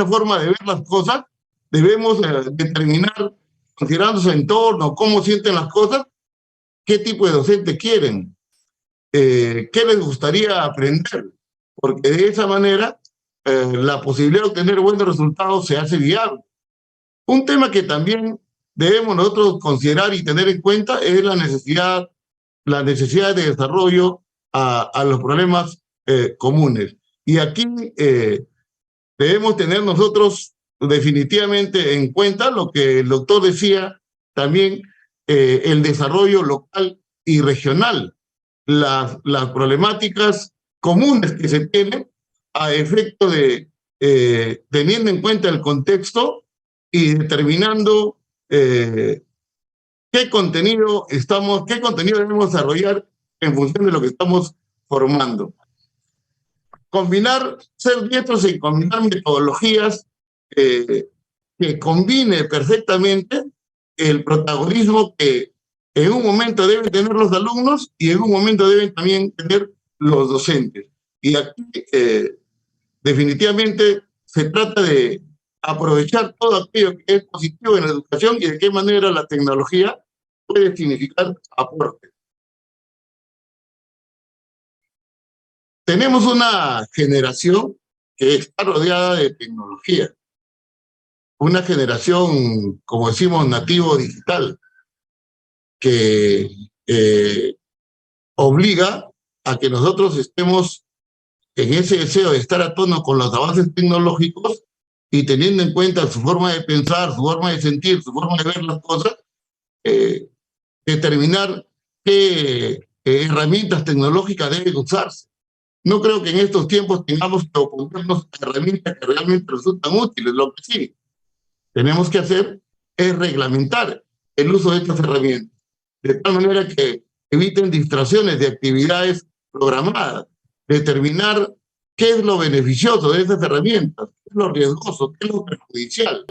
forma de ver las cosas, debemos determinar, considerando su entorno, cómo sienten las cosas, qué tipo de docente quieren, qué les gustaría aprender, porque de esa manera la posibilidad de obtener buenos resultados se hace viable. Un tema que también debemos nosotros considerar y tener en cuenta es la necesidad de desarrollo a los problemas comunes. Y aquí debemos tener nosotros definitivamente en cuenta lo que el doctor decía, también el desarrollo local y regional, las problemáticas comunes que se tienen a efecto de, teniendo en cuenta el contexto y determinando qué contenido debemos desarrollar en función de lo que estamos formando. Ser diestros en combinar metodologías que combine perfectamente el protagonismo que en un momento deben tener los alumnos y en un momento deben también tener los docentes. Y aquí definitivamente se trata de aprovechar todo aquello que es positivo en la educación y de qué manera la tecnología puede significar aporte. Tenemos una generación que está rodeada de tecnología, una generación, como decimos, nativo digital, que obliga a que nosotros estemos en ese deseo de estar a tono con los avances tecnológicos y teniendo en cuenta su forma de pensar, su forma de sentir, su forma de ver las cosas, determinar qué herramientas tecnológicas deben usarse. No creo que en estos tiempos tengamos que oponernos a herramientas que realmente resultan útiles. Lo que sí tenemos que hacer es reglamentar el uso de estas herramientas, de tal manera que eviten distracciones de actividades programadas, determinar qué es lo beneficioso de esas herramientas, qué es lo riesgoso, qué es lo perjudicial.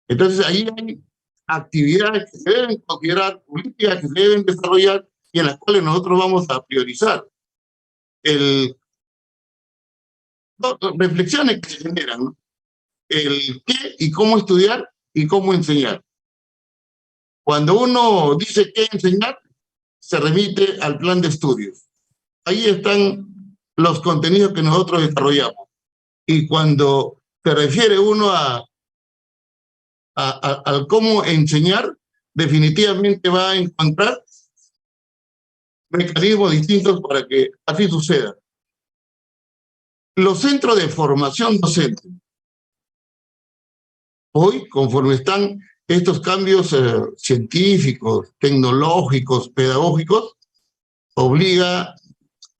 Entonces, ahí hay actividades que se deben considerar, políticas que se deben desarrollar y en las cuales nosotros vamos a priorizar. Reflexiones que se generan, ¿no? El qué y cómo estudiar y cómo enseñar. Cuando uno dice qué enseñar, se remite al plan de estudios. Ahí están los contenidos que nosotros desarrollamos. Y cuando se refiere uno al cómo enseñar, definitivamente va a encontrar mecanismos distintos para que así suceda. Los centros de formación docente, hoy, conforme están estos cambios científicos, tecnológicos, pedagógicos, obliga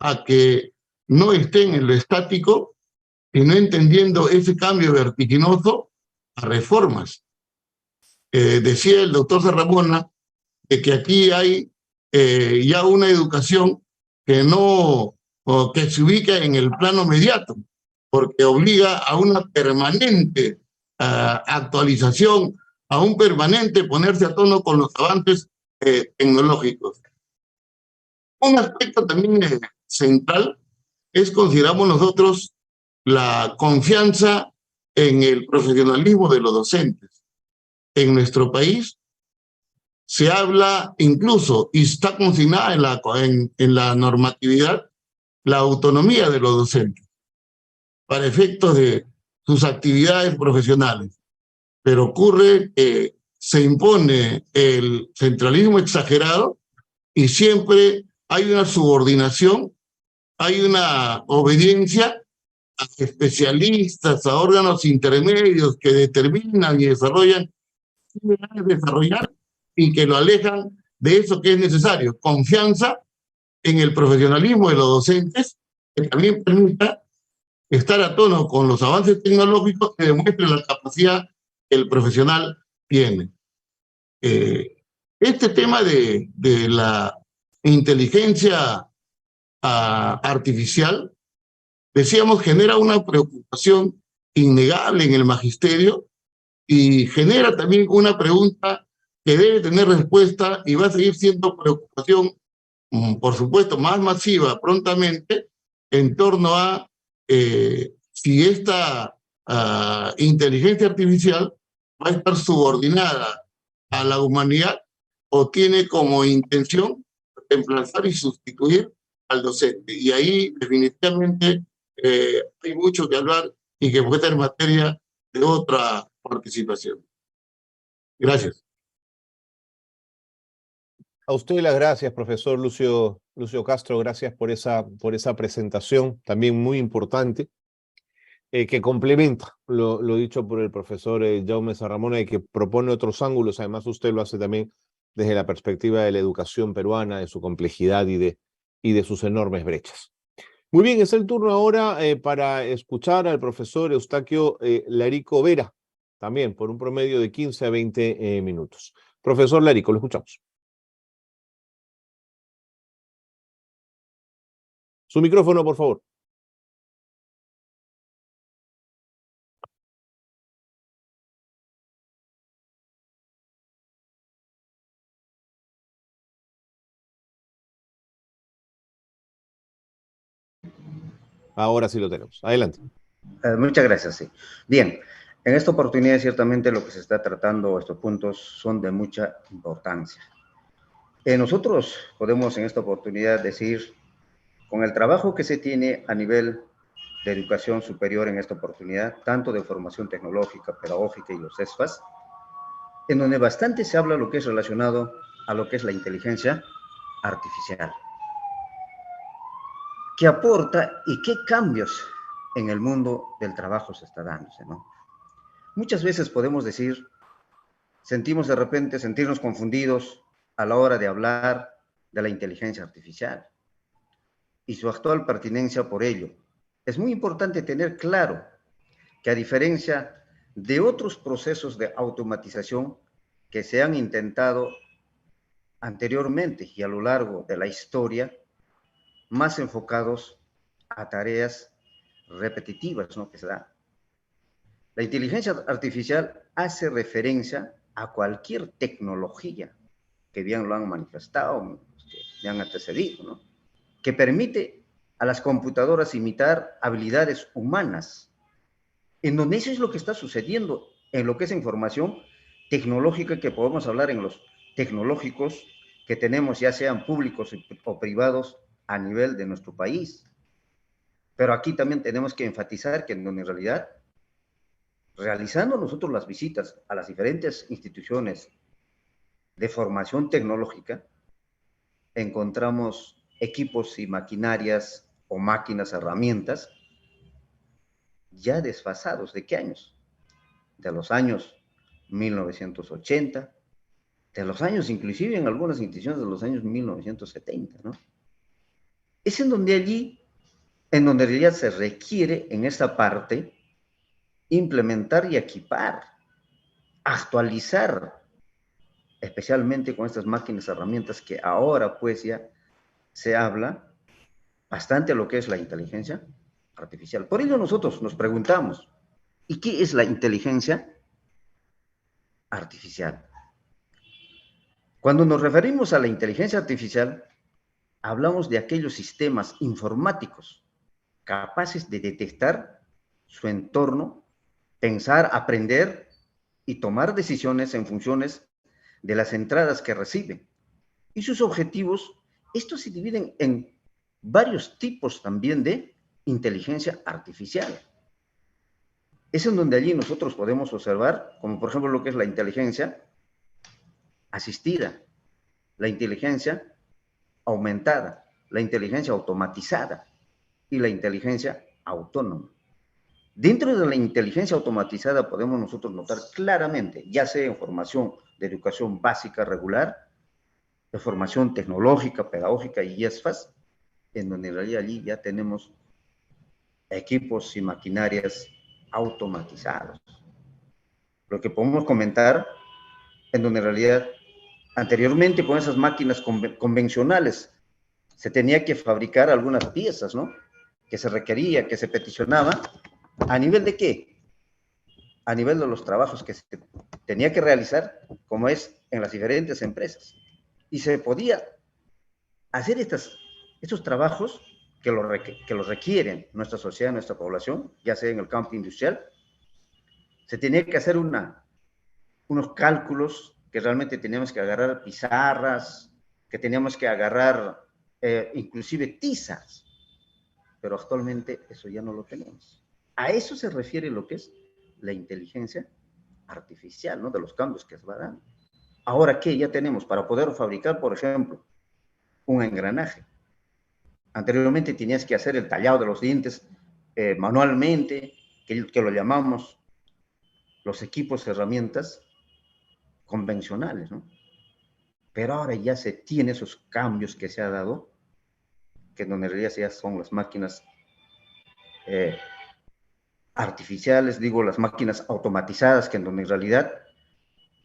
a que no estén en lo estático, sino entendiendo ese cambio vertiginoso a reformas. Decía el doctor Serramona que aquí hay ya una educación que que se ubica en el plano mediato, porque obliga a una permanente actualización, a un permanente ponerse a tono con los avances tecnológicos. Un aspecto también central es, consideramos nosotros, la confianza en el profesionalismo de los docentes. En nuestro país se habla incluso, y está consignada en la normatividad, la autonomía de los docentes para efectos de sus actividades profesionales. Pero ocurre que se impone el centralismo exagerado y siempre hay una subordinación, hay una obediencia a especialistas, a órganos intermedios que determinan y desarrollan y que lo alejan de eso que es necesario. Confianza en el profesionalismo de los docentes, que también permita estar a tono con los avances tecnológicos que demuestren la capacidad que el profesional tiene. Este tema de la inteligencia artificial, decíamos, genera una preocupación innegable en el magisterio y genera también una pregunta que debe tener respuesta y va a seguir siendo preocupación, por supuesto, más masiva prontamente, en torno a si esta inteligencia artificial va a estar subordinada a la humanidad o tiene como intención reemplazar y sustituir al docente. Y ahí definitivamente hay mucho que hablar y que puede ser materia de otra participación. Gracias. A usted las gracias, profesor Lucio Castro, gracias por esa presentación, también muy importante, que complementa lo dicho por el profesor Jaume Serramona y que propone otros ángulos. Además, usted lo hace también desde la perspectiva de la educación peruana, de su complejidad y de sus enormes brechas. Muy bien, es el turno ahora para escuchar al profesor Eustaquio Larico Vera, también por un promedio de 15 a 20 minutos. Profesor Larico, lo escuchamos. Su micrófono, por favor. Ahora sí lo tenemos. Adelante. Muchas gracias, sí. Bien, en esta oportunidad ciertamente lo que se está tratando, estos puntos son de mucha importancia. Nosotros podemos en esta oportunidad decir, con el trabajo que se tiene a nivel de educación superior en esta oportunidad, tanto de formación tecnológica, pedagógica y los ESFAs, en donde bastante se habla lo que es relacionado a lo que es la inteligencia artificial. ¿Qué aporta y qué cambios en el mundo del trabajo se está dándose, ¿no? Muchas veces podemos decir, sentimos de repente sentirnos confundidos a la hora de hablar de la inteligencia artificial y su actual pertinencia por ello. Es muy importante tener claro que a diferencia de otros procesos de automatización que se han intentado anteriormente y a lo largo de la historia, más enfocados a tareas repetitivas, ¿no?, que se dan. La inteligencia artificial hace referencia a cualquier tecnología que bien lo han manifestado, que me han antecedido, ¿no? Que permite a las computadoras imitar habilidades humanas, en donde eso es lo que está sucediendo en lo que es información tecnológica, que podemos hablar en los tecnológicos que tenemos, ya sean públicos o privados, a nivel de nuestro país. Pero aquí también tenemos que enfatizar que en realidad, realizando nosotros las visitas a las diferentes instituciones de formación tecnológica, encontramos equipos y maquinarias o máquinas, herramientas, ya desfasados. ¿De qué años? De los años 1980, de los años, inclusive en algunas instituciones, de los años 1970, ¿no? Es en donde en realidad se requiere en esta parte implementar y equipar, actualizar, especialmente con estas máquinas, herramientas que ahora pues ya se habla bastante de lo que es la inteligencia artificial. Por ello nosotros nos preguntamos, ¿y qué es la inteligencia artificial? Cuando nos referimos a la inteligencia artificial, hablamos de aquellos sistemas informáticos capaces de detectar su entorno, pensar, aprender y tomar decisiones en funciones de las entradas que reciben. Y sus objetivos, estos se dividen en varios tipos también de inteligencia artificial. Es en donde allí nosotros podemos observar, como por ejemplo lo que es la inteligencia asistida, la inteligencia aumentada, la inteligencia automatizada y la inteligencia autónoma. Dentro de la inteligencia automatizada podemos nosotros notar claramente, ya sea en formación de educación básica regular, de formación tecnológica, pedagógica y IESFAS, en donde en realidad allí ya tenemos equipos y maquinarias automatizados. Lo que podemos comentar, en donde en realidad anteriormente con esas máquinas convencionales se tenía que fabricar algunas piezas, ¿no? Que se requería, que se peticionaba. ¿A nivel de qué? A nivel de los trabajos que se tenía que realizar, como es en las diferentes empresas. Y se podía hacer estos trabajos que los requieren nuestra sociedad, nuestra población, ya sea en el campo industrial. Se tenía que hacer unos cálculos que realmente teníamos que agarrar pizarras, que teníamos que agarrar inclusive tizas, pero actualmente eso ya no lo tenemos. A eso se refiere lo que es la inteligencia artificial, ¿no? De los cambios que se va dando. Ahora, ¿qué ya tenemos? Para poder fabricar, por ejemplo, un engranaje. Anteriormente tenías que hacer el tallado de los dientes manualmente, que lo llamamos los equipos, herramientas convencionales, ¿no? Pero ahora ya se tiene esos cambios que se ha dado, que en realidad ya son las máquinas artificiales, digo, las máquinas automatizadas, que en realidad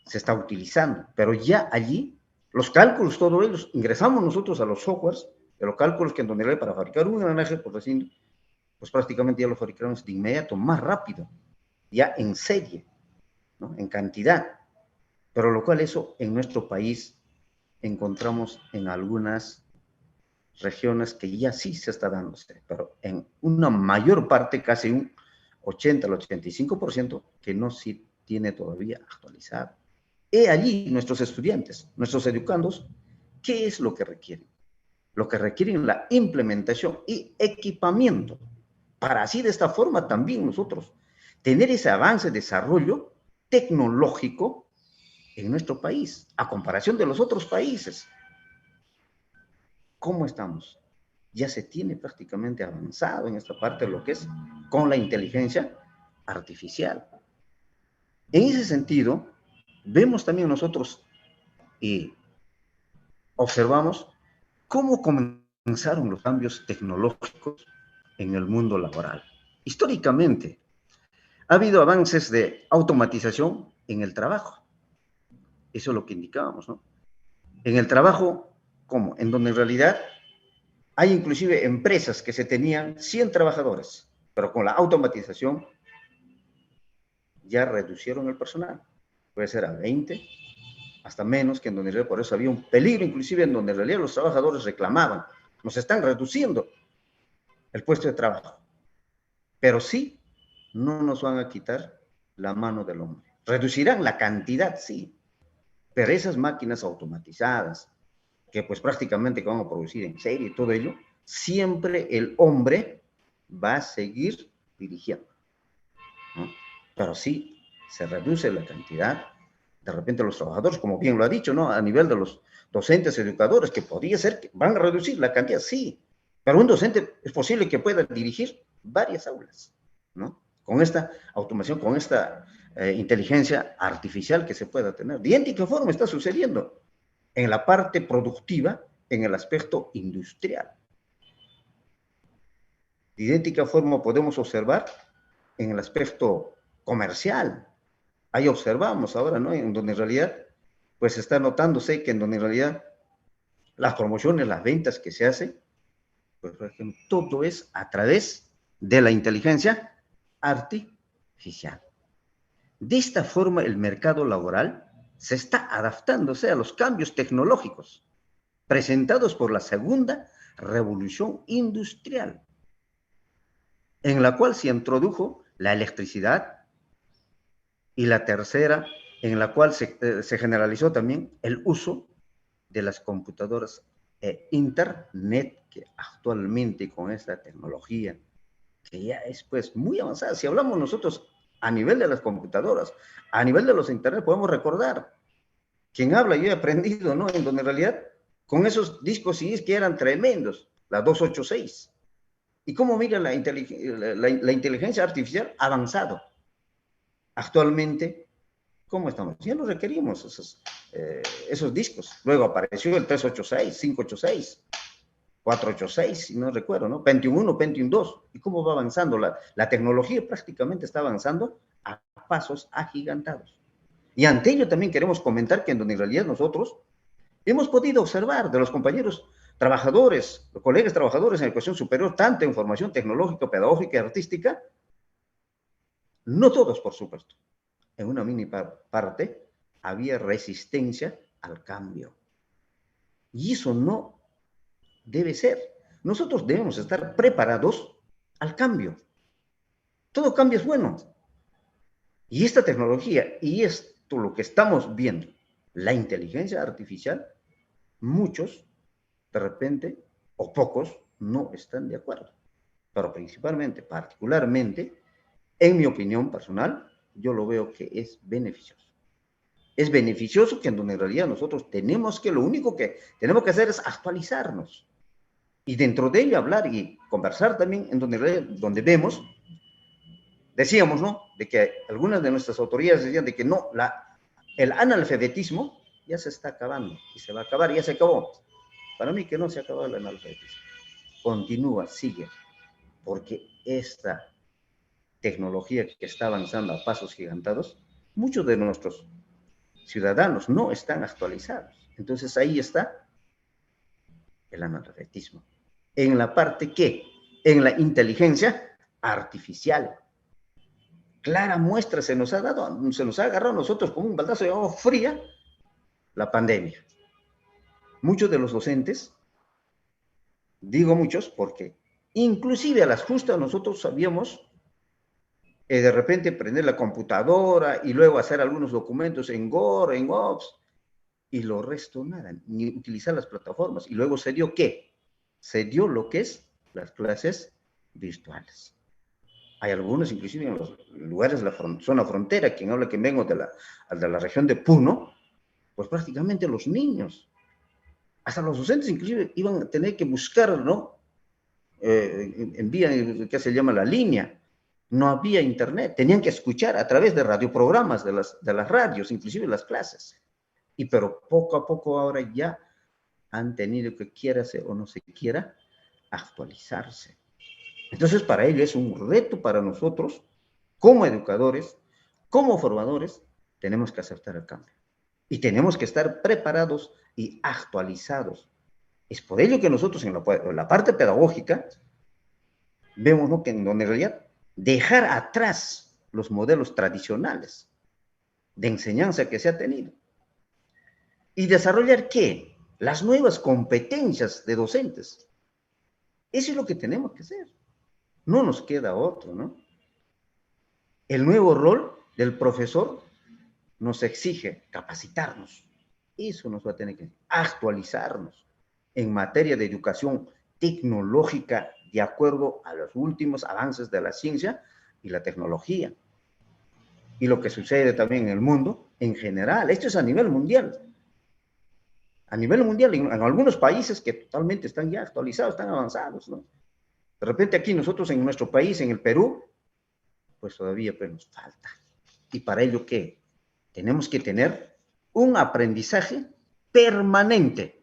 se está utilizando. Pero ya allí, los cálculos, todos ellos, ingresamos nosotros a los softwares de los cálculos que en realidad para fabricar un engranaje, pues prácticamente ya lo fabricamos de inmediato, más rápido, ya en serie, ¿no? En cantidad. Pero lo cual eso en nuestro país encontramos en algunas regiones que ya sí se está dándose, pero en una mayor parte, casi un 80 al 85%, que no sí tiene todavía actualizado. He allí nuestros estudiantes, nuestros educandos, ¿qué es lo que requieren? Lo que requieren la implementación y equipamiento, para así de esta forma también nosotros tener ese avance, desarrollo tecnológico en nuestro país, a comparación de los otros países. ¿Cómo estamos? Ya se tiene prácticamente avanzado en esta parte de lo que es con la inteligencia artificial. En ese sentido, vemos también nosotros y observamos cómo comenzaron los cambios tecnológicos en el mundo laboral. Históricamente, ha habido avances de automatización en el trabajo. Eso es lo que indicábamos, ¿no? En el trabajo, ¿cómo? En donde en realidad hay inclusive empresas que se tenían 100 trabajadores, pero con la automatización ya reducieron el personal. Puede ser a 20, hasta menos, que en donde por eso había un peligro, inclusive en donde en realidad los trabajadores reclamaban, nos están reduciendo el puesto de trabajo. Pero sí, no nos van a quitar la mano del hombre. Reducirán la cantidad, sí, pero esas máquinas automatizadas, que pues prácticamente van a producir en serie y todo ello, siempre el hombre va a seguir dirigiendo, ¿no? Pero sí, se reduce la cantidad, de repente los trabajadores, como bien lo ha dicho, ¿no? A nivel de los docentes, educadores, que podría ser que van a reducir la cantidad, sí, pero un docente es posible que pueda dirigir varias aulas, ¿no? Con esta automación, con esta inteligencia artificial que se pueda tener. De idéntica forma está sucediendo en la parte productiva, en el aspecto industrial. De idéntica forma podemos observar en el aspecto comercial. Ahí observamos ahora, ¿no? En donde en realidad, pues está notándose que en donde en realidad las promociones, las ventas que se hacen, pues por ejemplo, todo es a través de la inteligencia artificial. De esta forma, el mercado laboral se está adaptándose a los cambios tecnológicos presentados por la segunda revolución industrial, en la cual se introdujo la electricidad, y la tercera, en la cual se generalizó también el uso de las computadoras e Internet, que actualmente con esta tecnología, que ya es pues muy avanzada. Si hablamos nosotros a nivel de las computadoras, a nivel de los Internet, podemos recordar, quien habla, yo he aprendido, ¿no? En donde en realidad, con esos discos CDs que eran tremendos, la 286. Y cómo mira la inteligencia artificial avanzado. Actualmente, ¿cómo estamos? Ya no requerimos esos discos. Luego apareció el 386, 586, 486, si no recuerdo, ¿no? Pentium 1, Pentium 2. ¿Y cómo va avanzando? La tecnología prácticamente está avanzando a pasos agigantados. Y ante ello también queremos comentar que en donde en realidad nosotros hemos podido observar de los compañeros trabajadores, los colegas trabajadores en educación superior, tanto en formación tecnológica, pedagógica y artística, no todos, por supuesto, en una mínima parte había resistencia al cambio. Y eso no debe ser. Nosotros debemos estar preparados al cambio. Todo cambio es bueno. Y esta tecnología, y esto lo que estamos viendo, la inteligencia artificial, muchos, de repente, o pocos, no están de acuerdo. Pero principalmente, particularmente, en mi opinión personal, yo lo veo que es beneficioso. Es beneficioso que en donde en realidad nosotros tenemos que, lo único que tenemos que hacer es actualizarnos. Y dentro de ello hablar y conversar también en donde vemos, decíamos, ¿no? De que algunas de nuestras autoridades decían de que no, el analfabetismo ya se está acabando y se va a acabar, ya se acabó. Para mí que no se ha acabado el analfabetismo. Continúa, sigue, porque esta tecnología que está avanzando a pasos gigantados, muchos de nuestros ciudadanos no están actualizados. Entonces ahí está el analfabetismo. En la parte que, en la inteligencia artificial. Clara muestra se nos ha dado, se nos ha agarrado a nosotros como un baldazo de agua fría la pandemia. Muchos de los docentes, digo muchos porque inclusive a las justas nosotros sabíamos de repente prender la computadora y luego hacer algunos documentos en Word, en Ops, y lo resto nada, ni utilizar las plataformas. Y luego se dio ¿qué? Se dio lo que es las clases virtuales. Hay algunos, inclusive en los lugares de la zona frontera, quien habla que vengo de la región de Puno, pues prácticamente los niños, hasta los docentes inclusive iban a tener que buscar, ¿no? En vía, ¿qué se llama? La línea. No había internet, tenían que escuchar a través de radioprogramas de las radios, inclusive las clases. Pero poco a poco ahora ya han tenido que quiera o no se quiera actualizarse. Entonces para ello es un reto para nosotros, como educadores, como formadores, tenemos que aceptar el cambio. Y tenemos que estar preparados y actualizados. Es por ello que nosotros en la parte pedagógica vemos, ¿no? Que en donde en realidad dejar atrás los modelos tradicionales de enseñanza que se ha tenido. ¿Y desarrollar qué? Las nuevas competencias de docentes. Eso es lo que tenemos que hacer. No nos queda otro, ¿no? El nuevo rol del profesor nos exige capacitarnos. Eso nos va a tener que actualizarnos en materia de educación tecnológica de acuerdo a los últimos avances de la ciencia y la tecnología. Y lo que sucede también en el mundo en general. Esto es a nivel mundial. A nivel mundial, en algunos países que totalmente están ya actualizados, están avanzados, ¿no? De repente aquí nosotros en nuestro país, en el Perú, pues todavía pues, nos falta. Y para ello, ¿qué? Tenemos que tener un aprendizaje permanente.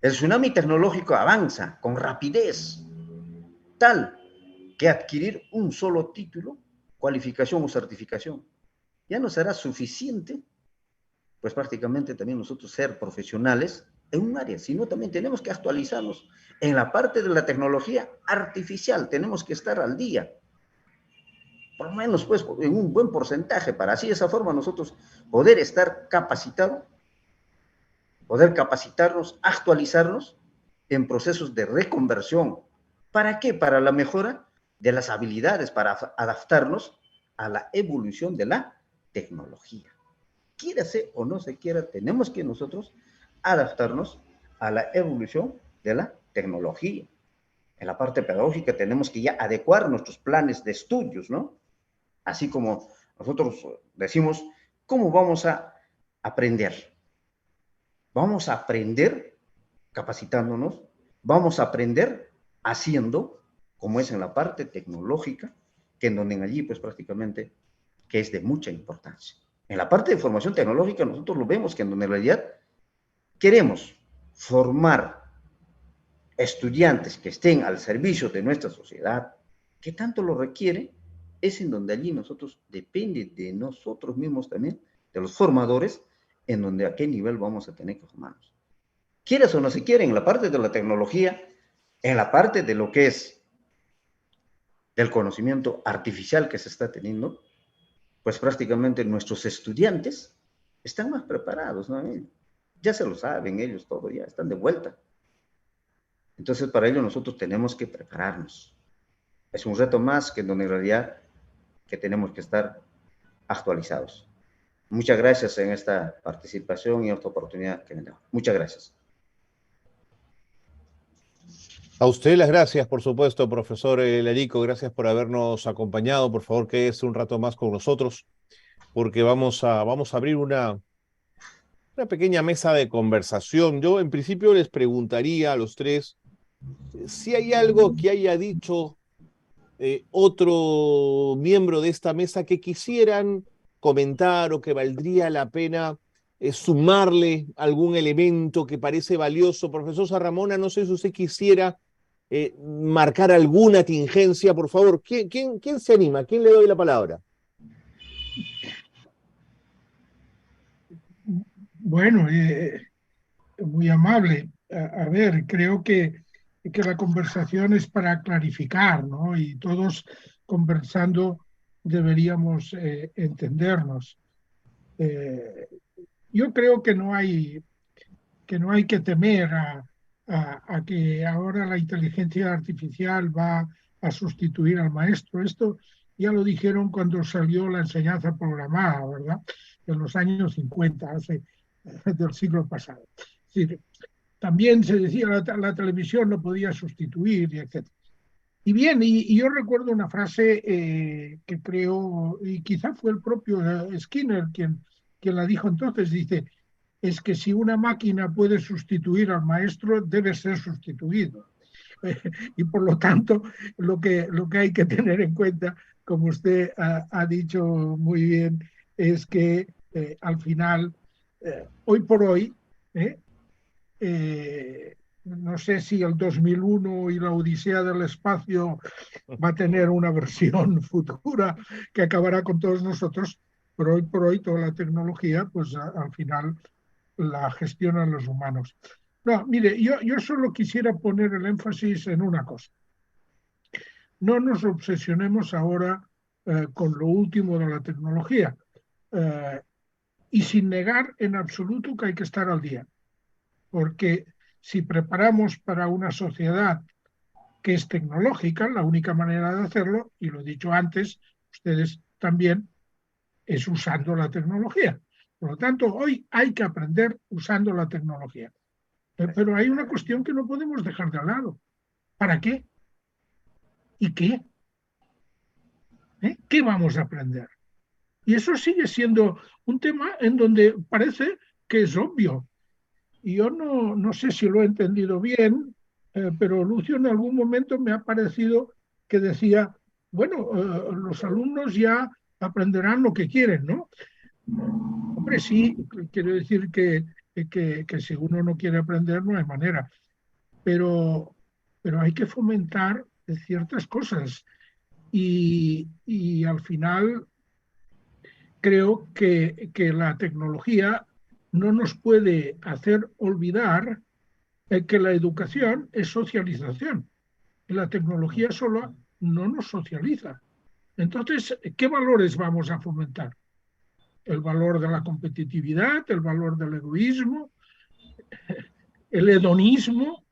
El tsunami tecnológico avanza con rapidez, tal que adquirir un solo título, cualificación o certificación, ya no será suficiente, pues prácticamente también nosotros ser profesionales en un área, sino también tenemos que actualizarnos en la parte de la tecnología artificial, tenemos que estar al día, por lo menos pues en un buen porcentaje, para así de esa forma nosotros poder estar capacitados, poder capacitarnos, actualizarnos en procesos de reconversión. ¿Para qué? Para la mejora de las habilidades, para adaptarnos a la evolución de la tecnología. Quiera se o no se quiera, tenemos que nosotros adaptarnos a la evolución de la tecnología. En la parte pedagógica tenemos que ya adecuar nuestros planes de estudios, ¿no? Así como nosotros decimos, ¿cómo vamos a aprender? Vamos a aprender capacitándonos, vamos a aprender haciendo, como es en la parte tecnológica, que en donde allí pues prácticamente que es de mucha importancia. En la parte de formación tecnológica nosotros lo vemos que en donde en realidad queremos formar estudiantes que estén al servicio de nuestra sociedad, que tanto lo requiere, es en donde allí nosotros, depende de nosotros mismos también, de los formadores, en donde a qué nivel vamos a tener que formarnos. Quieras o no se quiere, en la parte de la tecnología, en la parte de lo que es del conocimiento artificial que se está teniendo, pues prácticamente nuestros estudiantes están más preparados, ¿no? Ya se lo saben ellos todo, ya están de vuelta. Entonces, para ello nosotros tenemos que prepararnos. Es un reto más que en donde en realidad que tenemos que estar actualizados. Muchas gracias en esta participación y esta oportunidad que me da. Muchas gracias. A usted las gracias, por supuesto, profesor Lerico. Gracias por habernos acompañado. Por favor, quédese un rato más con nosotros, porque vamos a abrir una pequeña mesa de conversación. Yo, en principio, les preguntaría a los tres si hay algo que haya dicho otro miembro de esta mesa que quisieran comentar o que valdría la pena sumarle algún elemento que parece valioso. Profesor Sarramona, no sé si usted quisiera marcar alguna tingencia, por favor. ¿Quién se anima? ¿Quién le doy la palabra? Bueno, muy amable. A ver, creo que la conversación es para clarificar, ¿no? Y todos conversando deberíamos entendernos. Yo creo que no hay que temer a que ahora la inteligencia artificial va a sustituir al maestro. Esto ya lo dijeron cuando salió la enseñanza programada, ¿verdad? En los años 50, del siglo pasado. Es decir, también se decía la televisión no podía sustituir, etc. Y bien, y yo recuerdo una frase que creo, y quizá fue el propio Skinner quien la dijo entonces, dice, es que si una máquina puede sustituir al maestro, debe ser sustituido. Y por lo tanto, lo que hay que tener en cuenta, como usted ha dicho muy bien, es que al final, hoy por hoy, no sé si el 2001 y la Odisea del Espacio va a tener una versión futura que acabará con todos nosotros, pero hoy por hoy toda la tecnología, pues al final la gestionan los humanos. No, mire, yo solo quisiera poner el énfasis en una cosa. No nos obsesionemos ahora con lo último de la tecnología, y sin negar en absoluto que hay que estar al día, porque si preparamos para una sociedad que es tecnológica, la única manera de hacerlo, y lo he dicho antes, ustedes también, es usando la tecnología. Por lo tanto, hoy hay que aprender usando la tecnología. Pero hay una cuestión que no podemos dejar de lado. ¿Para qué? ¿Y qué? ¿Qué vamos a aprender? Y eso sigue siendo un tema en donde parece que es obvio. Y yo no sé si lo he entendido bien, pero Lucio en algún momento me ha parecido que decía, bueno, los alumnos ya aprenderán lo que quieren, ¿no? Hombre, sí, quiero decir que si uno no quiere aprender no hay manera, pero, pero hay que fomentar ciertas cosas y al final creo que la tecnología no nos puede hacer olvidar que la educación es socialización. Y la tecnología sola no nos socializa. Entonces, ¿qué valores vamos a fomentar? El valor de la competitividad, el valor del egoísmo, el hedonismo,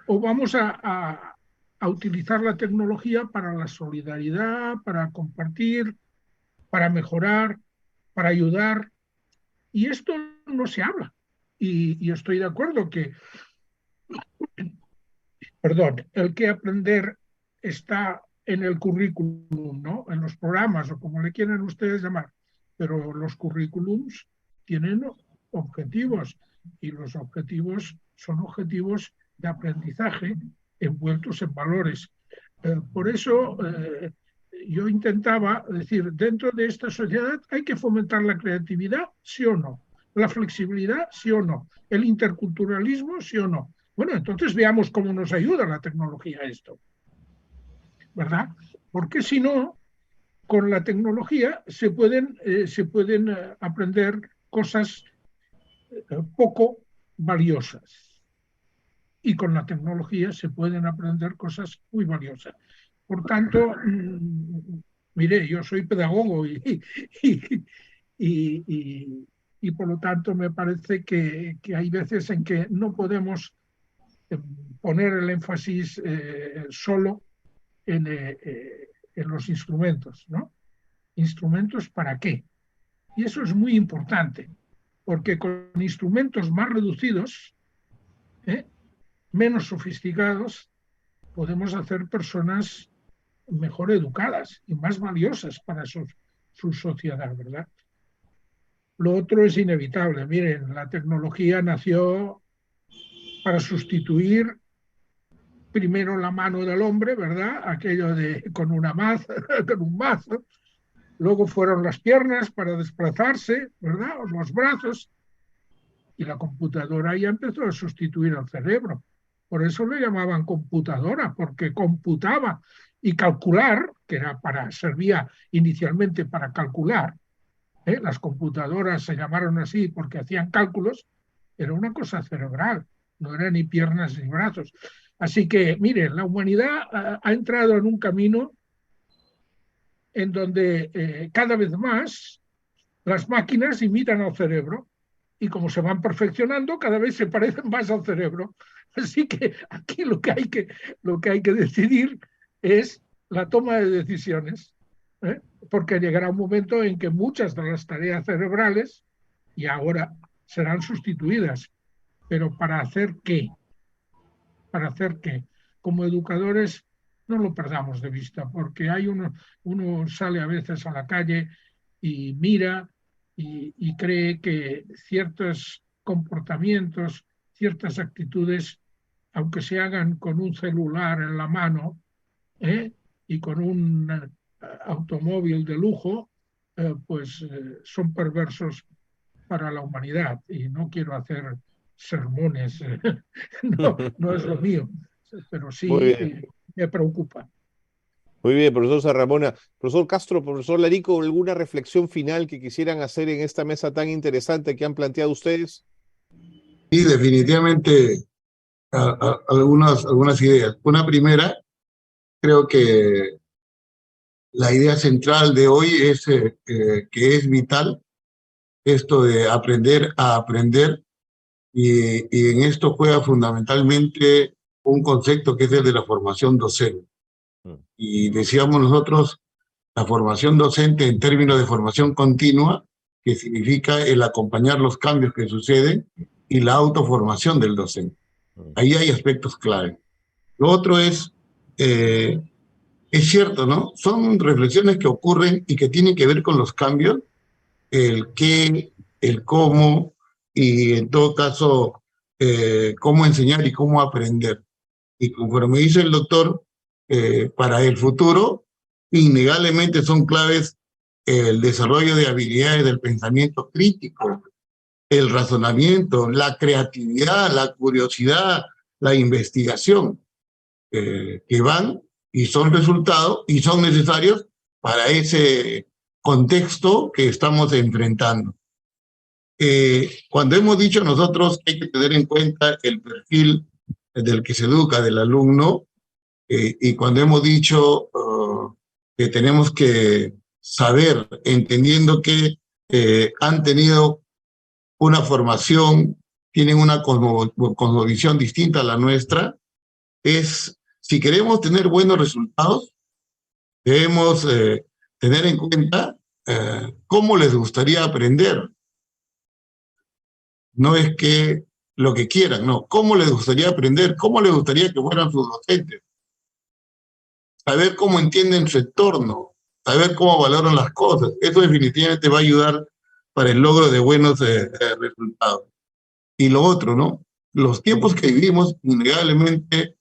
o vamos a utilizar la tecnología para la solidaridad, para compartir, para mejorar, para ayudar. Y esto no se habla. Y estoy de acuerdo que, perdón, el que aprender está en el currículum, ¿no? En los programas o como le quieran ustedes llamar. Pero los currículums tienen objetivos y los objetivos son objetivos de aprendizaje envueltos en valores. Por eso yo intentaba decir, dentro de esta sociedad hay que fomentar la creatividad, sí o no, la flexibilidad, sí o no, el interculturalismo, sí o no. Bueno, entonces veamos cómo nos ayuda la tecnología a esto, ¿verdad? Porque si no, con la tecnología se pueden aprender cosas poco valiosas. Y con la tecnología se pueden aprender cosas muy valiosas. Por tanto, mire, yo soy pedagogo y por lo tanto me parece que hay veces en que no podemos poner el énfasis solo en los instrumentos, ¿no? ¿Instrumentos para qué? Y eso es muy importante, porque con instrumentos más reducidos, menos sofisticados, podemos hacer personas mejor educadas y más valiosas para su sociedad, ¿verdad? Lo otro es inevitable. Miren, la tecnología nació para sustituir primero la mano del hombre, ¿verdad? Aquello de con una maza, con un mazo. Luego fueron las piernas para desplazarse, ¿verdad? O los brazos. Y la computadora ya empezó a sustituir al cerebro. Por eso le llamaban computadora, porque computaba y calcular, que era servía inicialmente para calcular, las computadoras se llamaron así porque hacían cálculos, era una cosa cerebral, no eran ni piernas ni brazos. Así que, miren, la humanidad ha entrado en un camino en donde cada vez más las máquinas imitan al cerebro y como se van perfeccionando, cada vez se parecen más al cerebro. Así que aquí lo que hay que decidir es la toma de decisiones, porque llegará un momento en que muchas de las tareas cerebrales y ahora serán sustituidas. Pero ¿para hacer qué? ¿Para hacer qué? Como educadores no lo perdamos de vista, porque uno sale a veces a la calle y mira y cree que ciertos comportamientos, ciertas actitudes, aunque se hagan con un celular en la mano y con un automóvil de lujo, pues son perversos para la humanidad. Y no quiero hacer sermones, no es lo mío, pero Muy sí bien. me preocupa. Muy bien, profesor Sarramona. Profesor Castro, profesor Larico, ¿alguna reflexión final que quisieran hacer en esta mesa tan interesante que han planteado ustedes? Y definitivamente algunas ideas. Una primera, creo que la idea central de hoy es que es vital esto de aprender a aprender, y en esto juega fundamentalmente un concepto que es el de la formación docente. Y decíamos nosotros, la formación docente en términos de formación continua, que significa el acompañar los cambios que suceden, y la autoformación del docente. Ahí hay aspectos clave. Lo otro es cierto, ¿no? Son reflexiones que ocurren y que tienen que ver con los cambios, el qué, el cómo, y en todo caso, cómo enseñar y cómo aprender. Y conforme dice el doctor, para el futuro, innegablemente son claves el desarrollo de habilidades del pensamiento crítico, el razonamiento, la creatividad, la curiosidad, la investigación, que van y son resultados y son necesarios para ese contexto que estamos enfrentando. Cuando hemos dicho nosotros que hay que tener en cuenta el perfil del que se educa, del alumno, y cuando hemos dicho que tenemos que saber, entendiendo que han tenido una formación, tienen una cosmovisión distinta a la nuestra, es, si queremos tener buenos resultados, debemos tener en cuenta cómo les gustaría aprender. No es que lo que quieran, no, cómo les gustaría aprender, cómo les gustaría que fueran sus docentes. Saber cómo entienden su entorno, saber cómo valoran las cosas. Eso definitivamente va a ayudar para el logro de buenos resultados. Y lo otro, ¿no? Los tiempos que vivimos innegablemente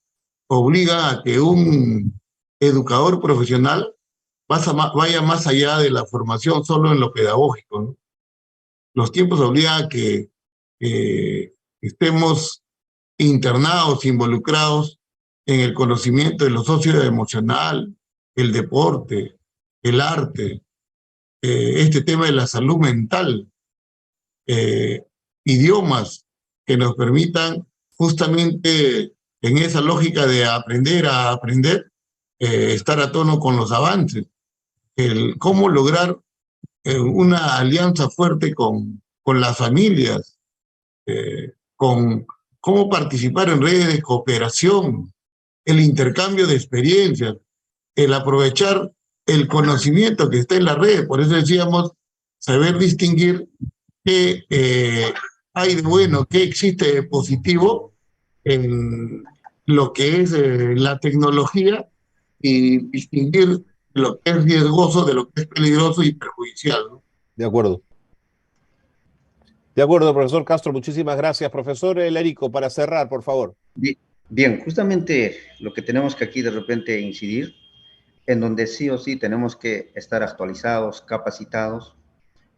obliga a que un educador profesional vaya más allá de la formación solo en lo pedagógico, ¿no? Los tiempos obligan a que estemos internados, involucrados en el conocimiento de lo socioemocional, el deporte, el arte, este tema de la salud mental, idiomas que nos permitan justamente en esa lógica de aprender a aprender, estar a tono con los avances, el cómo lograr una alianza fuerte con las familias, con cómo participar en redes de cooperación, el intercambio de experiencias, el aprovechar el conocimiento que está en la red. Por eso decíamos, saber distinguir qué hay de bueno, qué existe de positivo en lo que es la tecnología, y distinguir lo que es riesgoso de lo que es peligroso y perjudicial, ¿no? De acuerdo. De acuerdo, profesor Castro, muchísimas gracias. Profesor Lerico, para cerrar, por favor. Bien, justamente lo que tenemos que aquí de repente incidir, en donde sí o sí tenemos que estar actualizados, capacitados,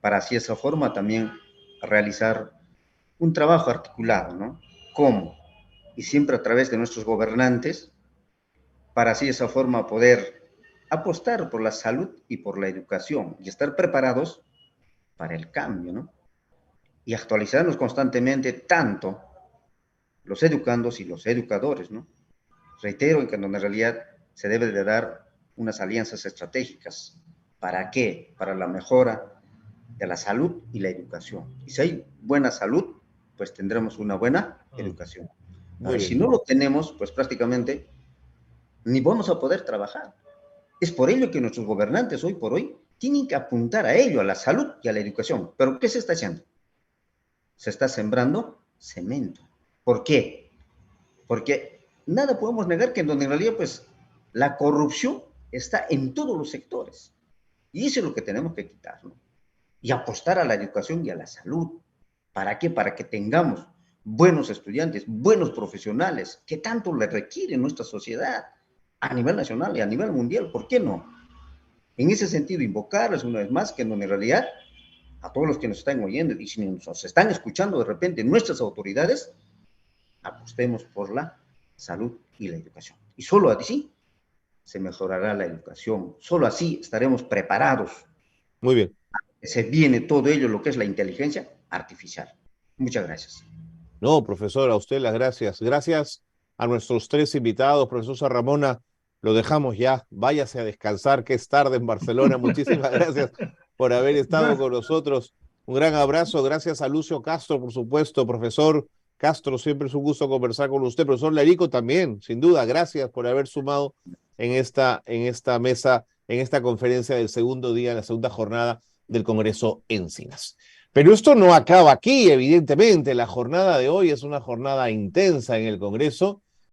para así de esa forma también realizar un trabajo articulado, ¿no? ¿Cómo? Y siempre a través de nuestros gobernantes, para así de esa forma poder apostar por la salud y por la educación y estar preparados para el cambio, ¿no? Y actualizarnos constantemente tanto los educandos y los educadores, ¿no? Reitero en que en realidad se debe de dar unas alianzas estratégicas. ¿Para qué? Para la mejora de la salud y la educación. Y si hay buena salud, pues tendremos una buena educación. Ahora, si no lo tenemos, pues prácticamente ni vamos a poder trabajar. Es por ello que nuestros gobernantes hoy por hoy tienen que apuntar a ello, a la salud y a la educación. ¿Pero qué se está haciendo? Se está sembrando cemento. ¿Por qué? Porque nada podemos negar que en donde en realidad pues la corrupción está en todos los sectores. Y eso es lo que tenemos que quitar, ¿no? Y apostar a la educación y a la salud. ¿Para qué? Para que tengamos buenos estudiantes, buenos profesionales, que tanto le requiere nuestra sociedad a nivel nacional y a nivel mundial. ¿Por qué no? En ese sentido, invocarles una vez más que en realidad a todos los que nos están oyendo y si nos están escuchando de repente nuestras autoridades, apostemos por la salud y la educación. Y solo así se mejorará la educación. Solo así estaremos preparados. Muy bien. Se viene todo ello, lo que es la inteligencia artificial. Muchas gracias. No, profesor, a usted las gracias. Gracias a nuestros tres invitados, profesor Ramona, lo dejamos ya. Váyase a descansar, que es tarde en Barcelona. Muchísimas gracias por haber estado con nosotros. Un gran abrazo. Gracias a Lucio Castro, por supuesto. Profesor Castro, siempre es un gusto conversar con usted. Profesor Lerico también, sin duda. Gracias por haber sumado en esta mesa, en esta conferencia del segundo día, la segunda jornada del Congreso Encinas. Pero esto no acaba aquí, evidentemente. La jornada de hoy es una jornada intensa en el Congreso